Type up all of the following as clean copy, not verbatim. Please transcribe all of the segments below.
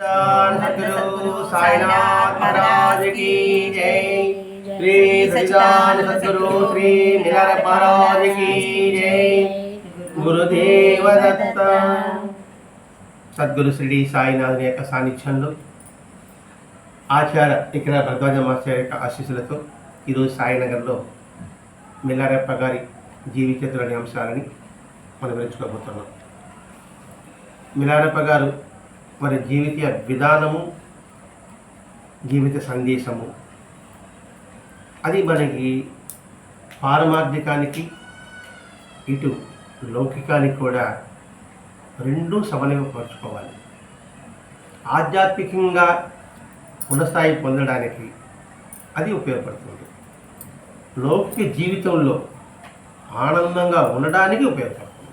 सद्गुरु साईनाथ महाराज की जय। श्री सच्चिदानंद सद्गुरु श्री निरार महाराज की जय। गुरुदेव दत्त। సద్గురు శ్రీ సాయినాథుని యొక్క సాన్నిధ్యంలో ఆచార్య ఇక్కడ భరద్వాజ మాస్టర్ యొక్క ఆశీస్సులతో ఈరోజు సాయినగర్లో మిల్లారెప్ప గారి జీవితంలోని అంశాలని మనం వివరించుకోబోతున్నాం. మిల్లారెప్ప గారు మరి జీవిత విధానము, జీవిత సందేశము అది మనకి పారమార్థికానికి ఇటు లౌకికానికి కూడా రెండూ సమన్వయపరచుకోవాలి. ఆధ్యాత్మికంగా ఉన్నతస్థాయి పొందడానికి అది ఉపయోగపడుతుంది. లౌకిక జీవితంలో ఆనందంగా ఉండడానికి ఉపయోగపడుతుంది.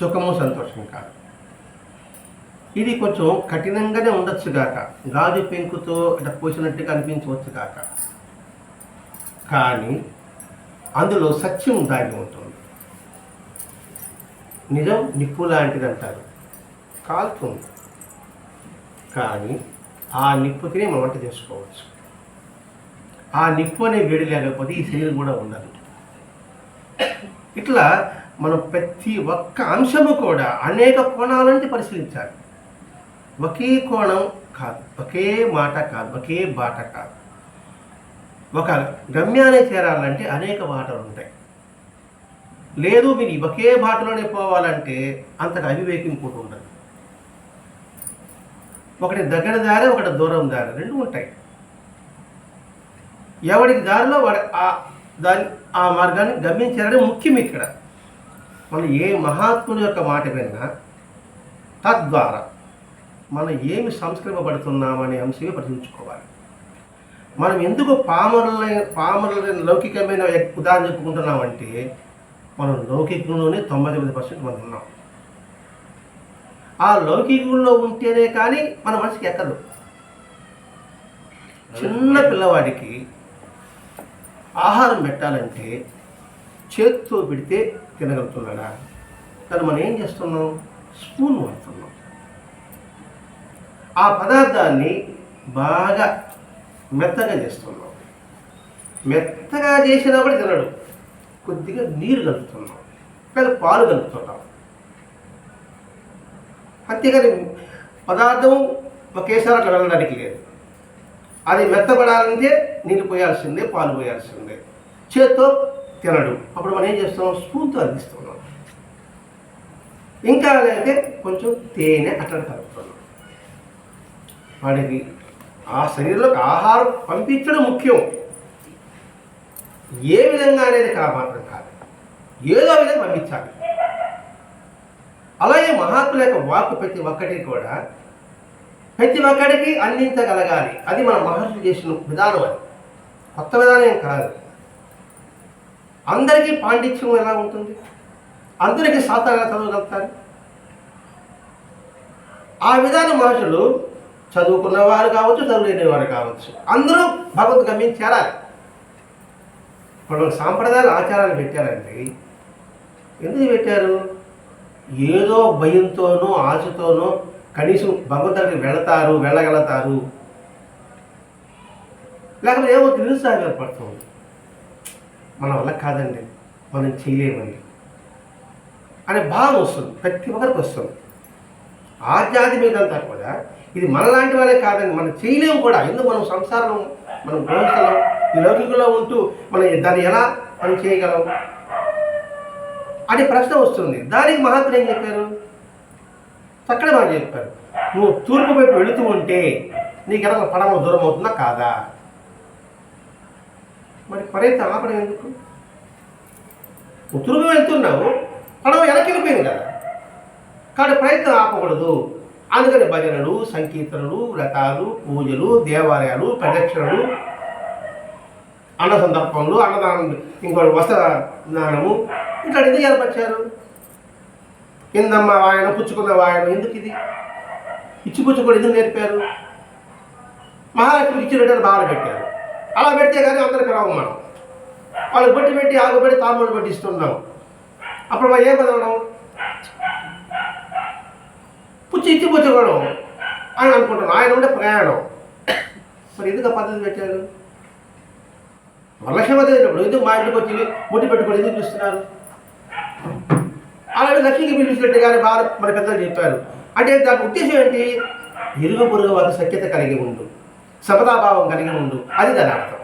సుఖము సంతోషం కాదు. ఇది కొంచెం కఠినంగానే ఉండొచ్చు గాక, గాజు పెంకుతో ఇట్లా పోసినట్టుగా అనిపించవచ్చు గాక, కానీ అందులో సత్యం దాగి ఉంటుంది. నిజం నిప్పు లాంటిది అంటారు, కాలుతుంది, కానీ ఆ నిప్పుతినే మనం వంట చేసుకోవచ్చు. ఆ నిప్పు అనే వేడి లేకపోతే ఈ శరీరం కూడా ఉండదు. ఇట్లా మనం ప్రతి ఒక్క అంశము కూడా అనేక కోణాల నుంచి పరిశీలించాలి. ఒకే కోణం కాదు, ఒకే మాట కాదు, ఒకే బాట కాదు. ఒక గమ్యాన్ని చేరాలంటే అనేక బాటలు ఉంటాయి. లేదు మీరు ఒకే బాటలోనే పోవాలంటే అంతగా అవివేకం కూడా ఉండదు. ఒకటి దగ్గర దారి, ఒకటి దూరం దారి, రెండు ఉంటాయి. ఎవరికి దారిలో వాడి ఆ మార్గాన్ని గమ్యం చేరడం ముఖ్యం. ఇక్కడ మనం ఏ మహాత్ముని యొక్క మాట విన్నా తద్వారా మనం ఏమి సంస్కరింపబడుతున్నామనే అంశమే పరిశీలించుకోవాలి. మనం ఎందుకు పామరుల లౌకికమైన ఉదాహరణ చెప్పుకుంటున్నామంటే మనం లౌకికంలోనే 99% మనం ఉన్నాం. ఆ లౌకికంలో ఉంటేనే కానీ మన మనసుకి ఎక్కదు. చిన్న పిల్లవాడికి ఆహారం పెట్టాలంటే చేతితో పెడితే తినగలుగుతున్నాడా? కానీ మనం ఏం చేస్తున్నాం? స్పూన్ వాడుతున్నాం. ఆ పదార్థాన్ని బాగా మెత్తగా చేస్తున్నాం. మెత్తగా చేసినా కూడా తినడు. కొద్దిగా నీరు కలుపుతున్నాం, లేదా పాలు కలుపుతున్నాం. అంతేగాని పదార్థం ఒకేసారి అట్లా వెళ్ళడానికి లేదు. అది మెత్తబడాలంటే నీళ్ళు పోయాల్సిందే, పాలు పోయాల్సిందే. చేత్తో తినడు. అప్పుడు మనం ఏం చేస్తున్నాం? స్పూన్తో అందిస్తున్నాం. ఇంకా అయితే కొంచెం తేనె అట్లా కలుపుతున్నాం. వాడికి ఆ శరీరంలోకి ఆహారం పంపించడం ముఖ్యం. ఏ విధంగా అనేది మాత్రం కాదు, ఏదో విధంగా పంపించాలి. అలాగే మహాత్ముల యొక్క వాక్కు ప్రతి ఒక్కటి కూడా ప్రతి ఒక్కడికి అందించగలగాలి. అది మన మహర్షులు చేసిన విధానం. అది కొత్త విధానం ఏం కాదు. అందరికీ పాండిత్యం ఎలా ఉంటుంది? అందరికీ శాస్త్రం ఎలా చదవగలుగుతారు? ఆ విధానం మహర్షులు చదువుకున్న వారు కావచ్చు, చదువులేని వారు కావచ్చు, అందరూ భగవద్ గమ్యం చేరాలి. ఇప్పుడు సాంప్రదాయాలు ఆచారాలు పెట్టారండి. ఎందుకు పెట్టారు? ఏదో భయంతోనో ఆశతోనో కనీసం భగవంతుడికి వెళ్ళగలుగుతారు, లేకపోతే ఏమో నిరుత్సాహం ఏర్పడుతుంది. మన వల్ల కాదండి, మనం చేయలేమండి అనే భావం వస్తుంది, ప్రతి ఒక్కరికి వస్తుంది. ఆధ్యాత్మికంతా కూడా ఇది మనలాంటి వాళ్ళే కాదండి, మనం చేయలేము కూడా. ఎందుకు? మనం సంసారం, మనం గృహస్థలం, ఈ లౌకికంలో ఉంటూ మనం దాన్ని ఎలా మనం చేయగలం అనే ప్రశ్న వస్తుంది. దానికి మహాత్ములు ఏం చెప్పారు? చక్కగా బాగా చెప్పారు. నువ్వు తూర్పు వైపు వెళుతూ ఉంటే నీకు ఎలా పడవ దూరం అవుతుందా కాదా? మరి ప్రయత్నం ఆపడం ఎందుకు? నువ్వు తూర్పు వెళ్తున్నావు, పడవ వెనక్కి వెళ్ళిపోయింది కదా, కానీ ప్రయత్నం ఆపకూడదు. అందుకని భజనలు, సంకీర్తనలు, వ్రతాలు, పూజలు, దేవాలయాలు, ప్రదక్షిణలు, అన్న సందర్భంలో అన్నదానం, ఇంకోటి వస్త్రదానము, ఇట్లాంటిది ఏర్పరిచారు. కిందమ్మ వాయనం, పుచ్చుకున్న వాయనం, ఎందుకు ఇది? ఇచ్చిపుచ్చుకోవడం ఎందుకు నేర్పారు? మహాలక్ష్మికి ఇచ్చినట్టు బాగా పెట్టారు. అలా పెడితే కానీ అందరికి రావు. మనం వాళ్ళకి బట్టి పెట్టి ఆగుబెట్టి తాముడు పెట్టి ఇస్తున్నాం. అప్పుడు మనం ఏం బదవడం? పుచ్చి ఇచ్చిపుచ్చుకోవడం. అని అనుకుంటున్నాను. ఆయన ఉండే ప్రయాణం మరి ఎందుకు ఆ పద్ధతి పెట్టారు? వరలక్ష్మి వదిలేటప్పుడు ఎందుకు మా ఇంటికి వచ్చి ముట్టి పెట్టుకొని ఎందుకు పిలుస్తున్నారు? అలాగే లక్ష్మికి పిలిచినట్టుగానే బాగా మన పెద్దలు చెప్పారు. అంటే దాని ఉద్దేశం ఏంటి? ఇరుగు పొరుగు వారి సఖ్యత కలిగి ఉండు, సమతాభావం కలిగి ఉండు, అది దాని అర్థం.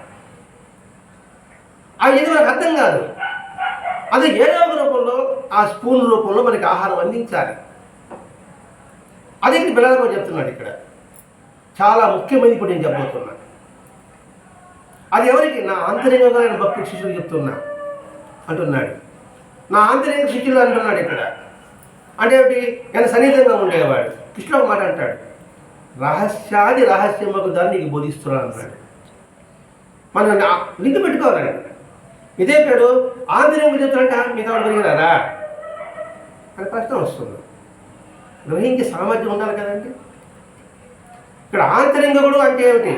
అది ఏది మనకు అర్థం కాదు. అది ఏదో ఒక రూపంలో ఆ స్పూన్ రూపంలో మనకి ఆహారం అందించాలి. అది ఇక్కడ పిల్లలకు చెప్తున్నాడు. ఇక్కడ చాలా ముఖ్యమైనది ఇప్పుడు నేను చెప్పబోతున్నాను. అది ఎవరికి? నా ఆంతరికంగా నేను భక్తి శిష్యులు చెప్తున్నా అంటున్నాడు. నా ఆంతరిక శిష్యులు అంటున్నాడు ఇక్కడ. అంటే ఏమిటి? నేను సన్నిహితంగా ఉండేవాడు. కృష్ణుడు ఒక మాట అంటాడు, రహస్యాది రహస్యముకు దాన్ని నీకు బోధిస్తున్నాను అన్నాడు. మనం లింక్ పెట్టుకోవాలండి. ఇదే పేరు ఆంతరికంగా చెప్తారంటే మిగతా వాళ్ళు పెరిగినారా అని ప్రశ్న వస్తుంది. గ్రహించే సామర్థ్యం ఉండాలి కదండి. ఇక్కడ ఆంతరింగుడు అంటే ఏమిటి?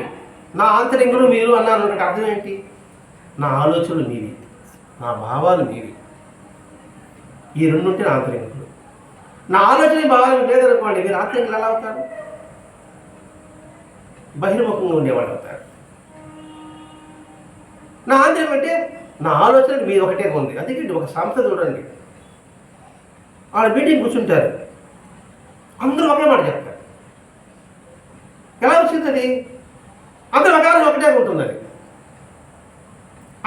నా ఆంతరింగుడు మీరు అన్నారు అంటే అర్థం ఏంటి? నా ఆలోచనలు మీవి, నా భావాలు మీవి. ఈ రెండు ఉంటే నా ఆంతరింగుడు. నా ఆలోచన భావాలు లేదనుకోండి, మీరు ఆంతరింగులు ఎలా అవుతారు? బహిర్ముఖంగా ఉండేవాళ్ళు అవుతారు. నా ఆంతరికం అంటే నా ఆలోచన మీరు ఒకటే ఉంది. అందుకే ఒక సంస్థ చూడండి, వాళ్ళ మీటింగ్ కూర్చుంటారు, అందరూ ఒకే మాట చెప్తారు. ఎలా వచ్చింది అది? అందరూ రకాలు ఒకటే ఉంటుంది. అది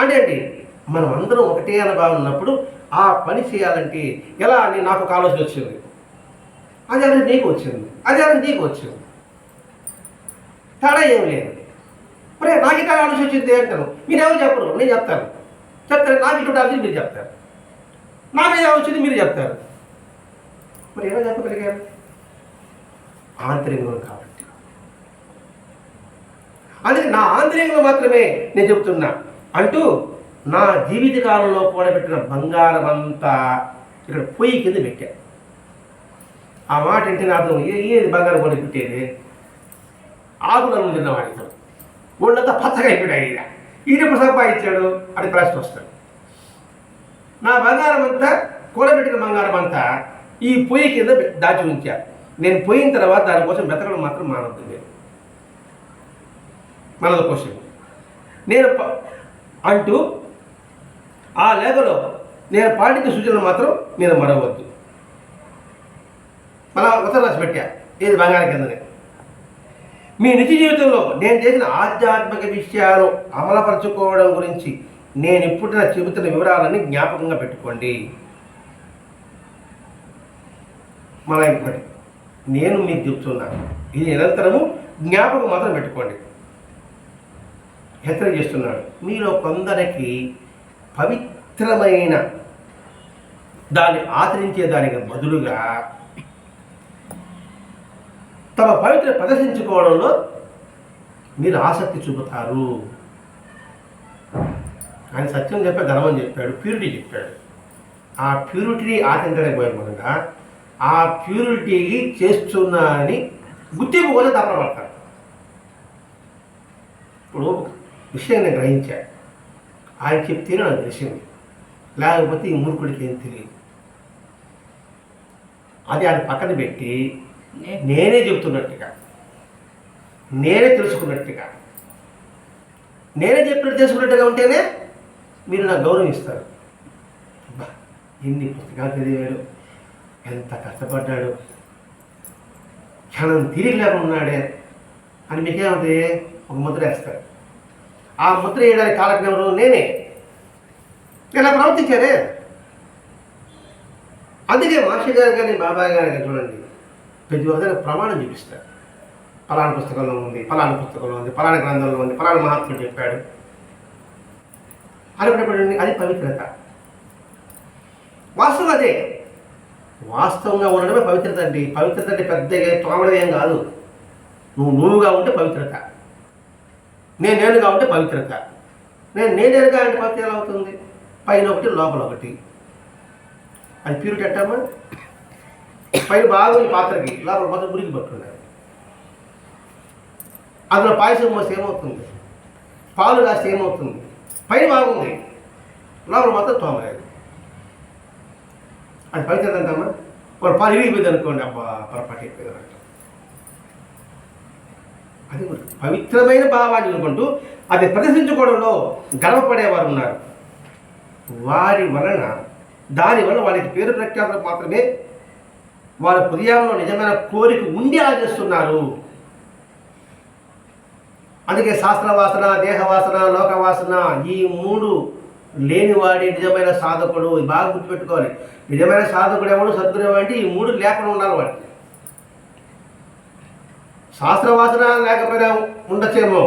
అంటే ఏంటి? మనం అందరం ఒకటే అనుభవం ఉన్నప్పుడు ఆ పని చేయాలంటే ఎలా అని నాకు ఒక ఆలోచన వచ్చింది, అది అనేది నీకు వచ్చింది, అది అనేది నీకు వచ్చింది, తేడా ఏం లేదు. మరి నాకు ఇక్కడ ఆలోచన వచ్చింది అంటాను, మీరు ఎవరు చెప్పరు, నేను చెప్తాను. నాకు ఇటువంటి ఆలోచన మీరు చెప్తారు, నా మీద వచ్చింది మీరు చెప్తారు. మరి ఎలా చెప్పగలిగారు? ఆంతరింగం కాబట్టి. అందుకే నా ఆంతరింగంలో మాత్రమే నేను చెబుతున్నా అంటూ నా జీవిత కాలంలో కూడబెట్టిన బంగారం అంతా ఇక్కడ పొయ్యి కింద పెట్టా. ఆ మాట అంటే అర్థం ఏది బంగారం కూడా పెట్టేది? ఆకులను తిన్నవాడితో ఒళ్ళంతా పచ్చగా అయిపోయాడు. ఈయన ఇప్పుడు సంపాదించాడు అని ప్రశ్న వస్తాడు. నా బంగారం అంతా కూడబెట్టిన బంగారం అంతా ఈ పొయ్యి కింద దాచి ఉంచా. నేను పోయిన తర్వాత దానికోసం వెతకడం మాత్రం మానవద్దు. నేను మనల కోసం నేను అంటూ ఆ లేఖలో నేను పాటించిన సూచనలు మాత్రం నేను మరవద్దు. మళ్ళా ఉత్తరం రాసి పెట్టా, ఏది బంగారం కిందనే. మీ నిజ జీవితంలో నేను చేసిన ఆధ్యాత్మిక విషయాలు అమలుపరచుకోవడం గురించి నేను ఇప్పుడు చెబుతున్న వివరాలన్నీ జ్ఞాపకంగా పెట్టుకోండి. మన ఇప్పటి నేను మీకు చెప్తున్నాను, ఇది నిరంతరము జ్ఞాపకం మాత్రం పెట్టుకోండి. హెచ్చరిక చేస్తున్నాడు. మీలో కొందరికి పవిత్రమైన దాన్ని ఆచరించే దానికి బదులుగా తమ పవిత్ర ప్రదర్శించుకోవడంలో మీరు ఆసక్తి చూపుతారు. ఆయన సత్యం చెప్పే ధర్మం చెప్పాడు, ప్యూరిటీ చెప్పాడు. ఆ ప్యూరిటీని ఆచరించడానికి పోయే మూలంగా ఆ ప్యూరిటీ చేస్తున్నా అని గుర్తింపు కోసం తప్పబడతాడు. ఇప్పుడు విషయం నేను గ్రహించాడు, ఆయన చెప్తేనే నాకు తెలిసింది, లేకపోతే ఈ మూర్ఖుడికి ఏం తెలియదు. అది ఆయన పక్కన పెట్టి నేనే చెబుతున్నట్టుగా, నేనే తెలుసుకున్నట్టుగా, నేనే చెప్పినట్టు తెలుసుకున్నట్టుగా ఉంటేనే మీరు నాకు గౌరవిస్తారు. అబ్బా, ఎన్ని పుస్తకాలు చదివాడు, ఎంత కష్టపడ్డాడు, క్షణం తిరిగి లేకుండా ఉన్నాడే అని మీకేమంటే ఒక ముద్ర వేస్తారు. ఆ ముద్ర వేయడానికి కాలజ్ఞానం నేనే. ఇలా ప్రవర్తించారే. అందుకే మాస్టర్ గారు కానీ బాబాయ్ గారు కానీ చూడండి, ప్రతి ఒక్కరికి ప్రమాణం చూపిస్తారు. ఫలానా పుస్తకంలో ఉంది, ఫలానా పుస్తకంలో ఉంది, ఫలానా గ్రంథంలో ఉంది, ఫలానా మహాత్ముడు చెప్పాడు అనుకున్నప్పుడు అది పవిత్రత. వాస్తవం అదే. వాస్తవంగా ఉండడమే పవిత్రత అండి. పవిత్రత అంటే పెద్దగా తోమడం ఏం కాదు. నువ్వుగా ఉంటే పవిత్రత, నేనుగా ఉంటే పవిత్రత. నేనేనుగా అంటే పవిత్ర ఎలా అవుతుంది? పైన ఒకటి లోపల ఒకటి. అది ప్యూరిటీ అంటామా? పైన బాగుంది పాత్రకి, లోపల మొత్తం గురికి పట్టుకున్నారు. అందులో పాయసం మోస్తే ఏమవుతుంది? పాలు కాస్తే ఏమవుతుంది? పైన బాగుంది, లోపల మొత్తం తోమలేదు. అది పవిత్రత అంటామా? వాడు పాలు ఇరిగిపోయింది అనుకోండి, అబ్బా పొరపాటు అయిపోయింది అంట. అది పవిత్రమైన భావాన్ని ఎదుర్కొంటూ అది ప్రదర్శించుకోవడంలో గర్వపడేవారు ఉన్నారు. దానివల్ల వారికి పేరు ప్రఖ్యాతులు మాత్రమే వారి హృదయంలో నిజమైన కోరిక ఉండి అలా చేస్తున్నారు. అందుకే శాస్త్రవాసన, దేహవాసన, లోకవాసన ఈ 3 లేనివాడి నిజమైన సాధకుడు. బాగా గుర్తుపెట్టుకోవాలి. నిజమైన సాధకుడు ఎవడు, సద్గురు అంటే ఈ 3 లేకుండా ఉండాలి వాడికి. శాస్త్రవాసన లేకపోయినా ఉండొచ్చేమో,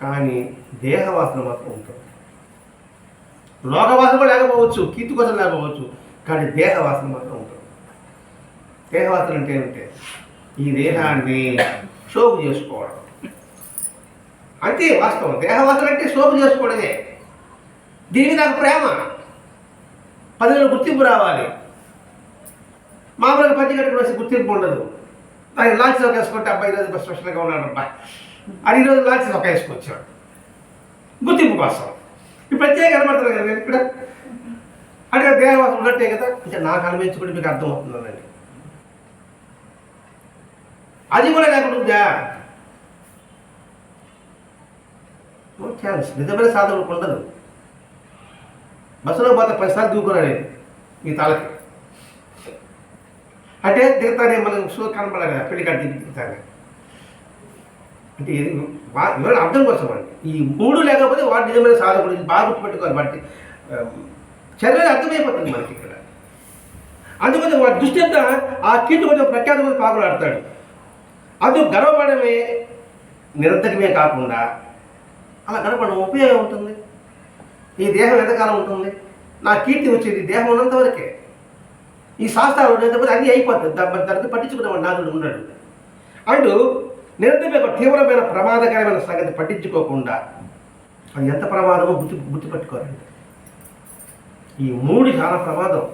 కానీ దేహవాసన మాత్రం ఉంటుంది. లోకవాసన కూడా లేకపోవచ్చు, కీర్తి కోసం లేకపోవచ్చు, కానీ దేహవాసన మాత్రం ఉంటుంది. దేహవాసన అంటే ఏమిటి? ఈ దేహాన్ని షోకు చేసుకోవడం అంతే వాస్తవం. దేహవాసన అంటే షోకు చేసుకోవడమే. దీనికి నాకు ప్రేమ, 10 గుర్తింపు రావాలి. మామూలుగా పచ్చి కట్టుకుని గుర్తింపు ఉండదు. దానికి లాల్చి ఒక వేసుకుంటే అబ్బాయి ఈరోజు స్పెషల్గా ఉన్నాడు అబ్బా అని ఈరోజు లాల్చి ఒక వేసుకొచ్చాడు గుర్తింపు కోసం. ఈ ప్రత్యేక కనబడుతుంది కదా ఇక్కడ. అంటే దేహవాసన ఉన్నట్టే కదా. అంటే నాకు అనిపించుకుంటే మీకు అర్థమవుతుందండి. అది కూడా లేకుండా ఉందా? No chance. నిజమైన సాధనకు ఉండదు. బస్సులో పోతే 10 సార్లు దూకున్నాను మీ తాలకి. అంటే దిగుతానే మనం షో కనపడాలి కదా, పెళ్లి కట్టి దిగుతానే. అంటే ఎవరైనా అర్థం కోసం అండి. ఈ 3 లేకపోతే వాడు నిజమైన సాధకుడు. ఇది బాగా గుర్తుపెట్టుకోవాలి. వాటి చర్యలు అర్థమైపోతుంది మనకి ఇక్కడ. అందుకని వాడి దృష్టి అంతా ఆ కీర్తి కొంచెం ప్రఖ్యాతి మీద పాకులాడతాడు. అది గర్వపడమే నిరంతరమే కాకుండా అలా గర్వపడడం ఉపయోగం ఉంటుంది. ఈ దేహం ఎంతకాలం ఉంటుంది? నా కీర్తి వచ్చేది దేహం ఉన్నంత వరకే. ఈ శాస్త్రాలు ఉన్నంతపోతే అన్నీ అయిపోతుంది. దాన్ని పట్టించుకునేవాడు నాదుడు ఉన్నాడు అంటూ నిరంతరమే ఒక తీవ్రమైన ప్రమాదకరమైన సంగతి పట్టించుకోకుండా అది ఎంత ప్రమాదమో గుర్తుపెట్టుకోరండి. ఈ 3 చాలా ప్రమాదం.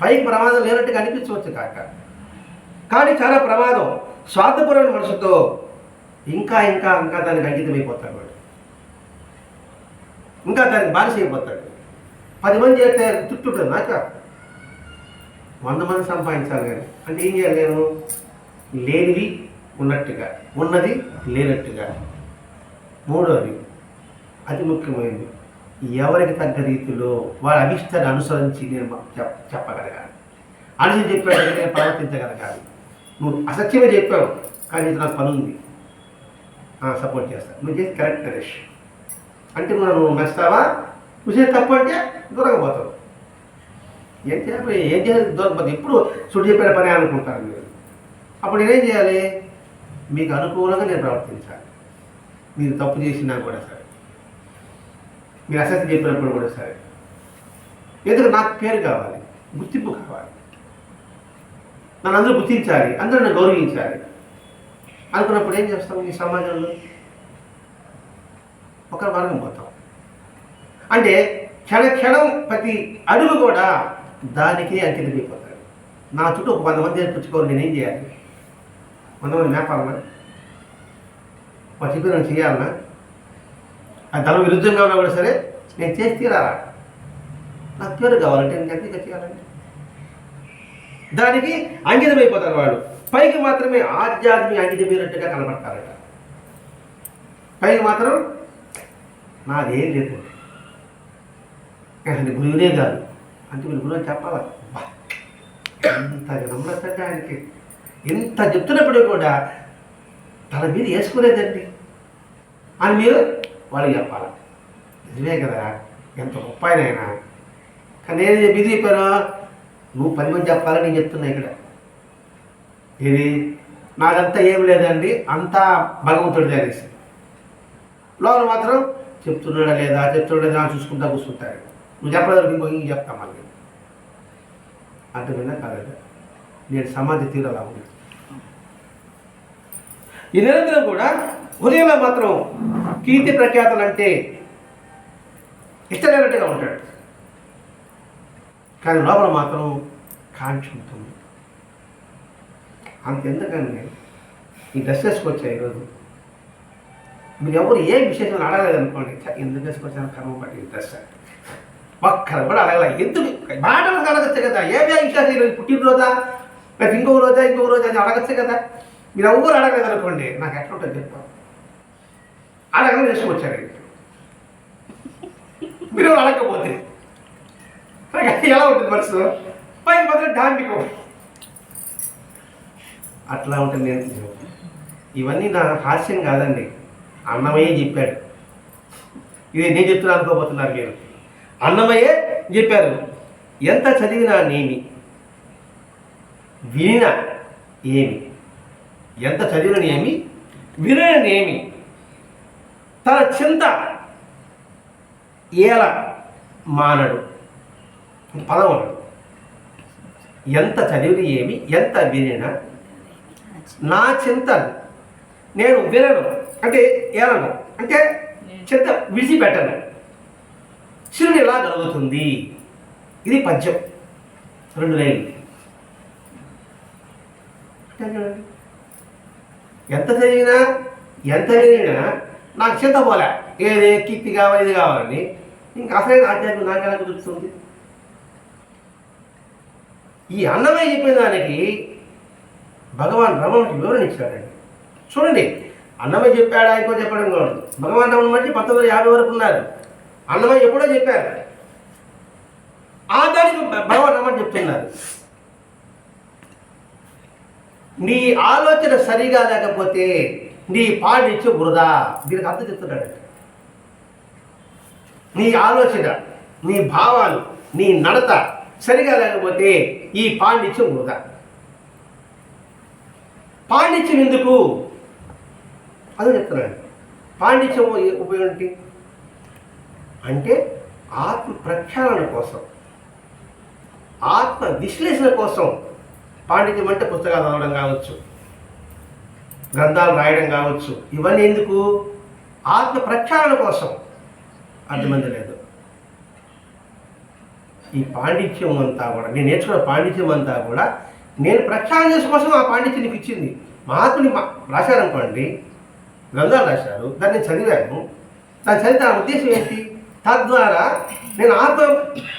పైకి ప్రమాదం లేనట్టుగా అనిపించవచ్చు కానీ చాలా ప్రమాదం. స్వార్థపరమైన మనసుతో ఇంకా దానికి అంకితమైపోతాడు వాడు. ఇంకా దానికి బానిస అయిపోతాడు. 10 మంది చేస్తే చుట్టుంటుంది. నాక 100 మంది సంపాదించాలి కానీ అంటే ఏం చేయాలి? నేను లేనివి ఉన్నట్టుగా, ఉన్నది లేనట్టుగా. 3వది అతి ముఖ్యమైనది, ఎవరికి తగ్గ రీతిలో వాళ్ళ అభిష్టాన్ని అనుసరించి నేను చెప్పగలగాలి. అనుసరించి చెప్పాడు నేను ప్రవర్తించగలగాలి. నువ్వు అసత్యమే చెప్పావు కానీ ఇది నాకు పని ఉంది, సపోర్ట్ చేస్తాను. నువ్వు చేసి కరెక్ట్ నరేష్ అంటే నువ్వు మెస్తావా? నువ్వు చేసి తప్పు అంటే దూరంగా పోతావు. ఏం చేయాలి దూరకపోతే ఎప్పుడు సుడి చెప్పిన పని అనుకుంటారు మీరు. అప్పుడు నేనేం చేయాలి? మీకు అనుకూలంగా నేను ప్రవర్తించాలి. మీరు తప్పు చేసినా కూడా సరే, మీరు అసత్యం చెప్పినప్పుడు కూడా సరే. ఎందుకు? నాకు పేరు కావాలి, గుర్తింపు కావాలి, నన్ను అందరూ గుర్తించాలి, అందరూ నన్ను గౌరవించాలి అనుకున్నప్పుడు ఏం చేస్తాం? ఈ సమాజంలో ఒక మార్గం పోతాం. అంటే క్షణం ప్రతి అడుగు కూడా దానికి అంకితమైపోతాడు. నా చుట్టూ ఒక 100 మంది పుచ్చుకోవాలి. నేనేం చేయాలి? 100 మంది మేపాలన్నా? మా చెప్పి నేను చేయాలన్నా? అది తన విరుద్ధంగా ఉన్నా కూడా సరే నేను చేసి తీరాలా? నాకు పేరు కావాలంటే నేను గట్టిగా చేయాలంటే దానికి అంకితమైపోతారు వాడు. పైకి మాత్రమే ఆధ్యాత్మిక అంకితమైనట్టుగా కనబడతారట. పైకి మాత్రం నాదేం లేదు, అంటే గురువునే కాదు అంటే మీరు గురువు చెప్పాలి. ఇంత నమ్మకంగా ఆయనకి ఇంత చెప్తున్నప్పుడు కూడా తన మీద వేసుకోలేదండి అని మీరు వాళ్ళకి చెప్పాలి. నిజమే కదా, ఎంత గొప్ప అయినా. కానీ నేను ఇది చెప్పాను, నువ్వు 10 మంది చెప్పాలని నేను చెప్తున్నా ఇక్కడ. ఇది నాకంతా ఏం లేదండి, అంతా భగవంతుడి తెలిసి. లోపల మాత్రం చెప్తున్నాడా లేదా చూసుకుంటా కూర్చుంటారు. నువ్వు చెప్పలేదు ఇంకో చెప్తా మళ్ళీ. అర్థమైనా కాలేదు. నేను సమాధి తీరలా ఉంది. ఈ నిరంతరం కూడా హృదయంలో మాత్రం కీర్తి ప్రఖ్యాతలు అంటే ఇష్టమైనట్టుగా ఉంటాడు, కానీ లోపల మాత్రం కాంక్ష ఉంటుంది. అంతెందుకండి ఈ డ్రెస్ వేసుకొచ్చా ఈరోజు మీరు ఎవరు ఏ విశేషం అడగలేదనుకోండి, ఎందుకు వేసుకొచ్చాను కర్మ పట్టి డ్రెస్ ఒక్కరు కూడా అడగల. ఎందుకు మాటలు అడగచ్చు కదా, ఏ విశేషం ఈరోజు పుట్టినరోజా లేకపోతే ఇంకొక రోజా అని అడగచ్చు కదా. మీరు ఎవ్వరు అడగలేదు అనుకోండి, నాకు ఎట్లా ఉంటుంది చెప్తాం. అడగని చేసుకొచ్చారు మీరు అడగకపోతే ఎలా ఉంటుంది మనసు? పైకి మాత్రం డాంబికం. అట్లా ఉంటుంది. నేను ఇవన్నీ నా హాస్యం కాదండి, అన్నమయ్యే చెప్పాడు. ఇది నేను చెప్తున్నా అనుకోబోతున్నారు మీరు. అన్నమయ్యే చెప్పారు, ఎంత చదివినా నేమి, వినినా ఏమి. ఎంత చదివిన ఏమి, విననేమి, తన చింత ఏల మానడు. పదం అన్నాడు. ఎంత చదివిన ఏమి, ఎంత వినినా నా చింత నేను వినను, అంటే ఏలను, అంటే చింత విడిచిపెట్టను, చిరుని ఎలా కలుగుతుంది. ఇది పద్యం, 2 లైన్లు. ఎంత చదివినా ఎంత వినినా నాకు చింత పోలే, ఏది కీర్తి కావాలి, ఇది కావాలని. ఇంకా అసలైన ఆధ్యాత్మిక నాకు ఎలా కుదురుతుంది? ఈ అన్నమయ్య చెప్పిన దానికి భగవాన్ రమణకి వివరణ ఇచ్చాడండి. చూడండి, అన్నమయ్య చెప్పాడా ఇంకో చెప్పడం కాదు. భగవాన్ రమణ మధ్య 1950 వరకు ఉన్నారు. అన్నమయ్య ఎప్పుడో చెప్పారు, ఆ దానికి భగవాన్ రమణ చెప్తున్నారు, నీ ఆలోచన సరిగా లేకపోతే నీ పాండిత్యం వృధా. దీనికి అర్థం చెప్తున్నాడు. నీ ఆలోచన, నీ భావాలు, నీ నడత సరిగా లేకపోతే ఈ పాండిత్యం వృధా. పాండిత్యం ఎందుకు అదే చెప్తున్నాడు. పాండిత్యం ఉపయోగం ఏంటి అంటే ఆత్మ ప్రక్షాళన కోసం, ఆత్మ విశ్లేషణ కోసం. పాండిత్యం అంటే పుస్తకాలు చదవడం కావచ్చు, గ్రంథాలు రాయడం కావచ్చు. ఇవన్నీ ఎందుకు? ఆత్మ ప్రక్షాళన కోసం. అర్థమంది లేదు. ఈ పాండిత్యం అంతా కూడా, నేను నేర్చుకున్న పాండిత్యం అంతా కూడా నేను ప్రక్షాళన చేసుకోసం ఆ పాండిత్యం నీకు ఇచ్చింది. మహాత్ముని రాశారనుకోండి, గ్రంథాలు రాశారు, దాన్ని నేను చదివాను. దాన్ని చదివితే ఆ ఉద్దేశం ఏంటి? తద్వారా నేను ఆత్మ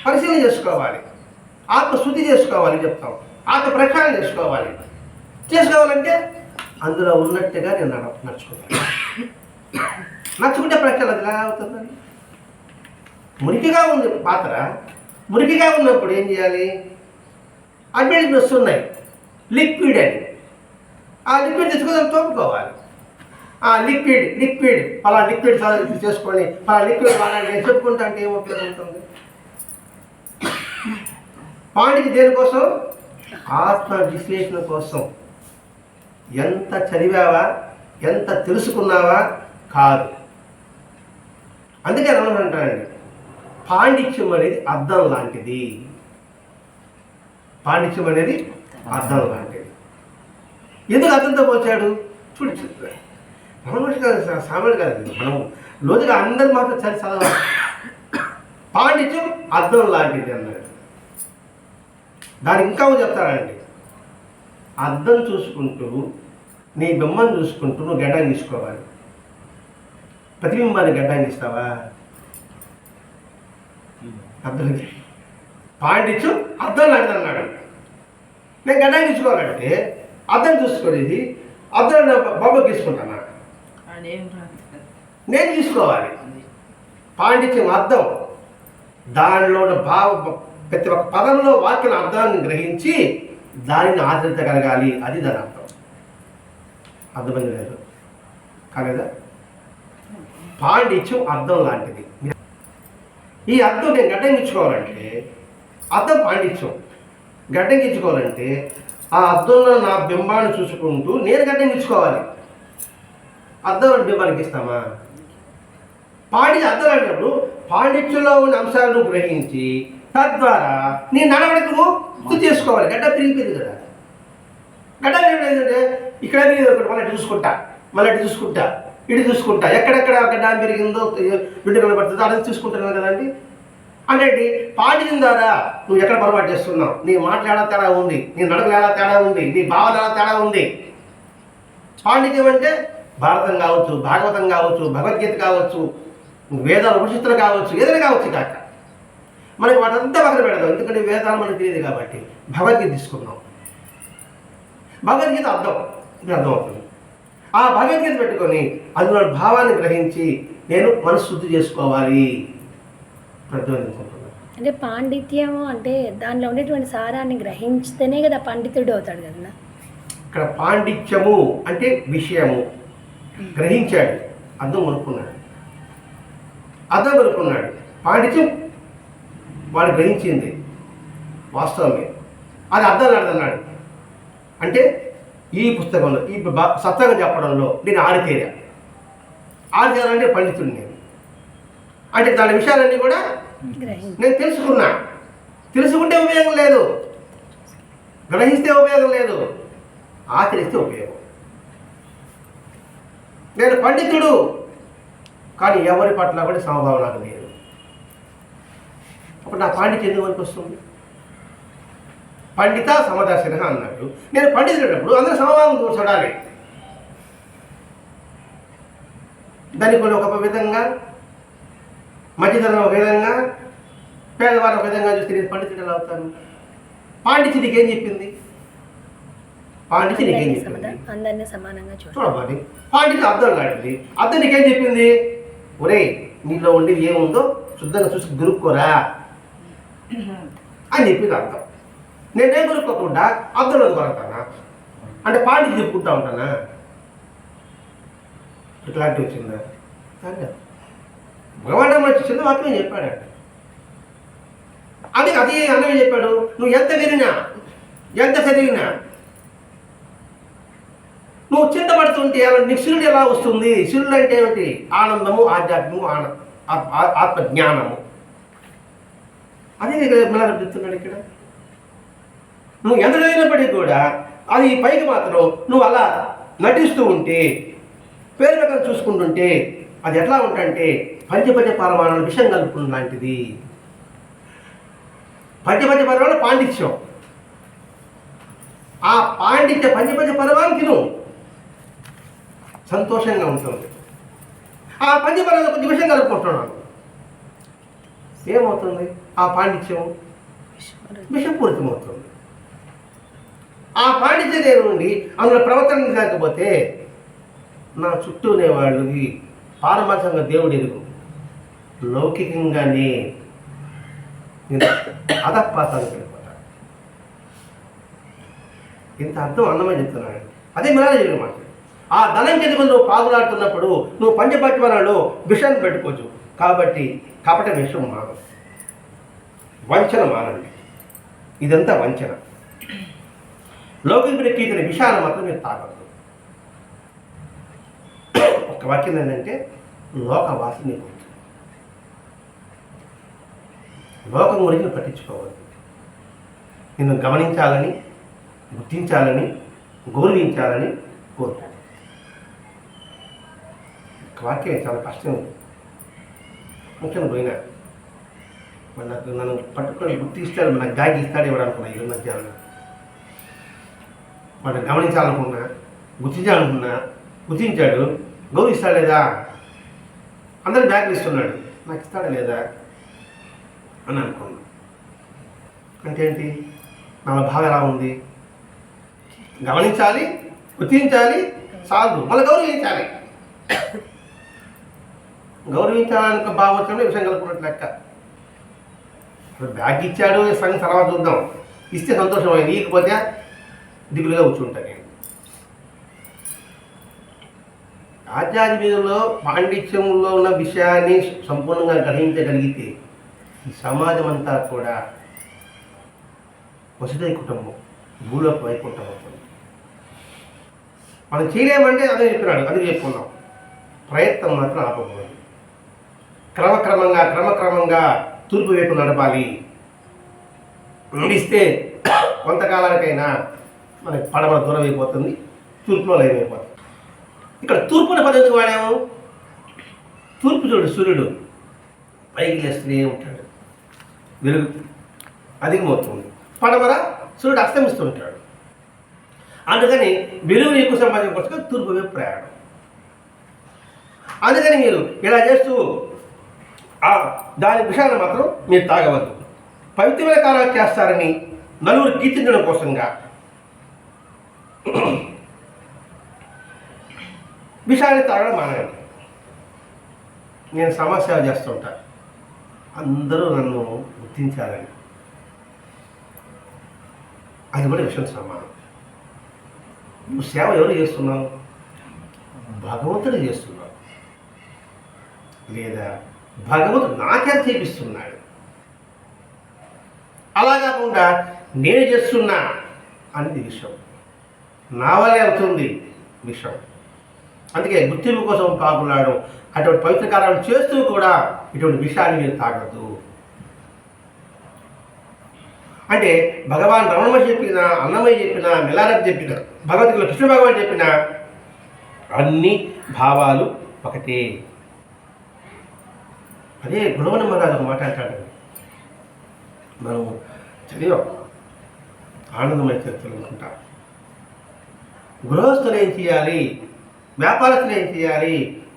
పరిశీలన చేసుకోవాలి, ఆత్మశుద్ధి చేసుకోవాలి చెప్తాం, ఆత్మ ప్రక్షాళన చేసుకోవాలంటే అందులో ఉన్నట్టుగా నేను నడుచుకోవాలి. నడుచుకుంటే ప్రక్షాళన ఎలా అవుతుందండి? మురికిగా ఉంది పాత్ర, మురికిగా ఉన్నప్పుడు ఏం చేయాలి? అడ్వర్టైజ్మెంట్స్ వస్తున్నాయి లిక్విడ్ అని. ఆ లిక్విడ్ తెచ్చుకొని తోపుకోవాలి. ఆ లిక్విడ్ అలా లిక్విడ్ చేసుకొని అలా లిక్విడ్ వాడాలి నేను చెప్పుకుంటా అంటే ఏం ఉపయోగం ఉంటుంది? పాండిత్యం దేనికోసం? ఆత్మ విశ్లేషణ కోసం. ఎంత చదివావా, ఎంత తెలుసుకున్నావా కాదు. అందుకే రమణ అంటారండి, పాండిత్యం అనేది అద్దం లాంటిది. పాండిత్యం అనేది అద్దం లాంటిది. ఎందుకు అద్దంతో పోల్చాడు? చూడు, రమణ కాదు, సామాన్యుడు కాదండి. మనం లోతుగా అందరి మాత్రం చదవాలి. పాండిత్యం అద్దం లాంటిది అన్నాడు. దానికి ఇంకా చెప్తాడండి, అద్దం చూసుకుంటూ నీ బొమ్మను చూసుకుంటూ నువ్వు గడ్డాన్ని తీసుకోవాలి. ప్రతిబింబాన్ని గడ్డాన్ని ఇస్తావా? అర్థం. పాండిత్యం అద్దం లాంటిది అన్నాడు. నేను గడ్డాన్ని తీసుకోవాలంటే అద్దం చూసుకునేది, అద్దం బొమ్మ తీసుకుంటాను, నేను తీసుకోవాలి. పాండిత్యం అద్దం, దానిలో ప్రతి ఒక్క పదంలో వాక్యం అర్థాన్ని గ్రహించి దానిని ఆచరించగలగాలి. అది దాని అర్థం. అర్థమైంది లేదు కాలేదా? పాండిత్యం అర్థం లాంటిది. ఈ అర్థం నేను గడ్డంగించుకోవాలంటే అర్థం పాండిత్యం. గడ్డంగించుకోవాలంటే ఆ అర్థంలో నా బింబాన్ని చూసుకుంటూ నేను గడ్డంగించుకోవాలి. అర్థం బింబానికి ఇస్తామా? పాండిత్యం అర్థం అంటప్పుడు పాండిత్యంలో ఉన్న అంశాలను గ్రహించి తద్వారా నీ నడవడికను గుర్తు చేసుకోవాలి. గడ్డ పెరిగిపోయింది కదా. గడ్డ ఏంటంటే ఇక్కడ మళ్ళీ చూసుకుంటా, ఇటు చూసుకుంటా, ఎక్కడెక్కడ గడ్డ పెరిగిందో బిడ్డ కనబడుతుందో అదే చూసుకుంటున్నాను కదండి. అంటే పాండిత్యం ద్వారా నువ్వు ఎక్కడ పొరపాటు చేస్తున్నావు, నీ మాటలు ఎలా తేడా ఉంది, నీ నడకలు ఎలా తేడా ఉంది, నీ భావన ఎలా తేడా ఉంది. పాండిత్యం అంటే భారతం కావచ్చు, భాగవతం కావచ్చు, భగవద్గీత కావచ్చు, వేదాల ఉపనిషత్తులు కావచ్చు, ఏదైనా కావచ్చు. కాక మనకి వాటంతా పక్కన పెడదాం, ఎందుకంటే వేదాలు మనకు తెలియదు కాబట్టి భగవద్గీత తీసుకున్నాం. భగవద్గీత అర్థం ఇది అర్థమవుతుంది. ఆ భగవద్గీత పెట్టుకొని అందులో భావాన్ని గ్రహించి నేను మనసు శుద్ధి చేసుకోవాలి అర్థమవుతున్నాను. అంటే పాండిత్యము అంటే దానిలో ఉండేటువంటి సారాన్ని గ్రహించితేనే కదా పండితుడు అవుతాడు కదా. ఇక్కడ పాండిత్యము అంటే విషయము గ్రహించాడు, అర్థం కొనుక్కున్నాడు. పాండిత్యం వాడు గ్రహించింది వాస్తవమే, అది అర్థం అన్నాడు. అంటే ఈ పుస్తకంలో ఈ సత్యంగా చెప్పడంలో నేను ఆరితేరాలంటే పండితుడు నేను. అంటే దాని విషయాలన్నీ కూడా నేను తెలుసుకుంటే ఉపయోగం లేదు, గ్రహిస్తే ఉపయోగం లేదు, ఆచరిస్తే ఉపయోగం. నేను పండితుడు కానీ ఎవరి పట్ల కూడా సమభావం నాకు లేదు. అప్పుడు నా పాండిత్యం ఎందుకు వరకు వస్తుంది? పండిత సమదర్శన అన్నాడు. నేను పండితుడప్పుడు అందరూ సమభావం చూడాలి. దానికి కొన్ని ఒక విధంగా, మధ్యతరం ఒక విధంగా, పేదవారు ఒక విధంగా చూస్తే నేను పండితుడు ఎలా అవుతాను? పాండిత్యం నీకేం చెప్పింది? అందరినీ సమానంగా చూడమని పాండిత్యం అర్థం కాదండి. అర్థం నీకేం చెప్పింది? ఒరే నీలో ఉండి ఏముందో శుద్ధంగా చూసి గురుక్కోరా అని చెప్పింది అర్థం. నేనేం గురుక్కోకుండా అర్థంలో కొరతానా? అంటే పాండిత్యం చెప్పుకుంటా ఉంటానా? ఇట్లాంటివి వచ్చిందా? భగవాన్ చిన్న వాక్యం చెప్పాడంట. అది అన్నమే చెప్పాడు. నువ్వు ఎంత విరినా, ఎంత చదివినా, నువ్వు చింతపడుతుంటే నీకు శివుడు ఎలా వస్తుంది? శివుడు అంటే ఏమిటి? ఆనందము, ఆధ్యాత్మము, ఆత్మజ్ఞానము. అదే మళ్ళీ చెప్తున్నాడు ఇక్కడ. నువ్వు ఎంత చదివినప్పటికీ కూడా అది పైకి మాత్రం నువ్వు అలా నటిస్తూ ఉంటే, పేరు ప్రకారం చూసుకుంటుంటే అది ఎట్లా ఉంటుందంటే పంచపంచ పరమాణాల విషయం కలుపుకున్న లాంటిది. పంచపంచ పరమాణు పాండిత్యం. ఆ పాండిత్య పంచపంచ పరమాణు తిను, సంతోషంగా ఉంటుంది. ఆ పంచపరమాణు కొంచెం విషయం కలుపుకుంటున్నాను, ఏమవుతుంది? ఆ పాండిత్యం విషపూరితమవుతుంది. ఆ పాండిత్య దేని నుండి అందులో ప్రవర్తన కాకపోతే నా చుట్టూనే వాళ్ళకి పారమార్థంగా దేవుడు ఎదుగు, లౌకికంగానే నేను అధపాతానికి వెళ్ళిపోతాను. ఇంత అర్థం అన్నమని చెప్తున్నాడు. అదే మిలానే చేయడం మాట. ఆ ధనం కింద నువ్వు పాగులాడుతున్నప్పుడు నువ్వు పంచపట్టివనాలు విషయాన్ని పెట్టుకోవచ్చు. కాబట్టి కపట విషయం మానం, వంచన మానండి. ఇదంతా వంచన. లౌకికుడికి విషయాన్ని మాత్రం మీరు తాగద్దు. ఒక వాక్యం ఏంటంటే లోకవాసిని గురించి, లోకం గురించి పట్టించుకోవద్దు. నిన్ను గమనించాలని, గుర్తించాలని, గౌరవించాలని కోరుకో. ఒక వాక్యం చాలా కష్టం. ముఖ్యంగా పోయినా నాకు నన్ను పట్టుకొని గుర్తిస్తాడు, నాకు గాగి ఇస్తాడు ఇవ్వడానుకున్నా. ఈ మధ్యాహ్నం వాడు గమనించాలనుకున్నా, గుర్తించాలనుకున్నా, గుర్తించాడు, గౌరవిస్తాడు లేదా? అందరూ బ్యాగులు ఇస్తున్నాడు, నాకు ఇస్తాడా లేదా అని అనుకున్నా. అంటే ఏంటి? నా భావం ఎలా ఉంది? గమనించాలి, గుర్తించాలి, సాధు, మళ్ళీ గౌరవించాలి. గౌరవించాలనుక భావోత్సవం విషయం కలుపుకున్నట్టు లెక్క. బ్యాగ్ ఇచ్చాడు, సంగతి తర్వాత చూద్దాం. ఇస్తే సంతోషం అయింది, ఇకపోతే దిగులుగా కూర్చుంటాను నేను. ఆధ్యాత్మికంలో పాండిత్యంలో ఉన్న విషయాన్ని సంపూర్ణంగా గ్రహించగలిగితే ఈ సమాజం అంతా కూడా వసుదై కుటుంబం, భూలోక వైకుంఠం అవుతుంది. మనం చేయలేమంటే అదే చెప్పినాడు, అది చెప్పుకున్నాం. ప్రయత్నం మాత్రం ఆపకూడదు. క్రమక్రమంగా తూర్పు వైపు నడపాలి. నడిస్తే కొంతకాలానికైనా మనకి పడమర దూరం అయిపోతుంది, తూర్పులో లైన్ అయిపోతుంది. ఇక్కడ తూర్పున పద్ధతికి వాడాము. తూర్పు చూడు, సూర్యుడు పైకి లేస్తూనే ఉంటాడు, వెలుగు అధికమవుతుంది. పడమర సూర్యుడు అస్తమిస్తుంటాడు. అందుకని వెలుగుని ఎక్కువ సంపాదించడం కోసం తూర్పు వైపు ప్రయాణం. అందుకని మీరు ఇలా చేస్తూ దాని విషయాన్ని మాత్రం మీరు తాగవద్దు. పవిత్రమైన కాలాలు చేస్తారని నలుగురు కీర్తించడం కోసంగా విషయాన్ని తాగడం మానేయండి. నేను సమాజ సేవ చేస్తుంటా, అందరూ నన్ను గుర్తించాలని. అది కూడా విషయం సమానం. నువ్వు సేవ ఎవరు చేస్తున్నావు? భగవంతుడు చేస్తున్నావు, లేదా భగవంతుడు నాకే చేపిస్తున్నాడు. అలా కాకుండా నేను చేస్తున్నా అనేది విషయం, నా వల్లే అవుతుంది విషయం. అందుకే గుర్తింపు కోసం పాకులాడడం, అటువంటి పవిత్ర కార్యాలు చేస్తూ కూడా ఇటువంటి విషయాన్ని మీరు తాగద్దు. అంటే భగవాన్ రమణమయ్య చెప్పిన, అన్నమయ్య చెప్పిన, మెల్లారథ్ చెప్పిన, భగవద్గీతలో కృష్ణ భగవాన్ చెప్పిన అన్ని భావాలు ఒకటే. అదే గుణవన మహారాజు ఒక మాట అంటాడు, మనం చదివాం ఆనందమయ చరిత్రలు అనుకుంటా. గృహస్థులు ఏం చేయాలి, వ్యాపారస్తులు ఏం చేయాలి,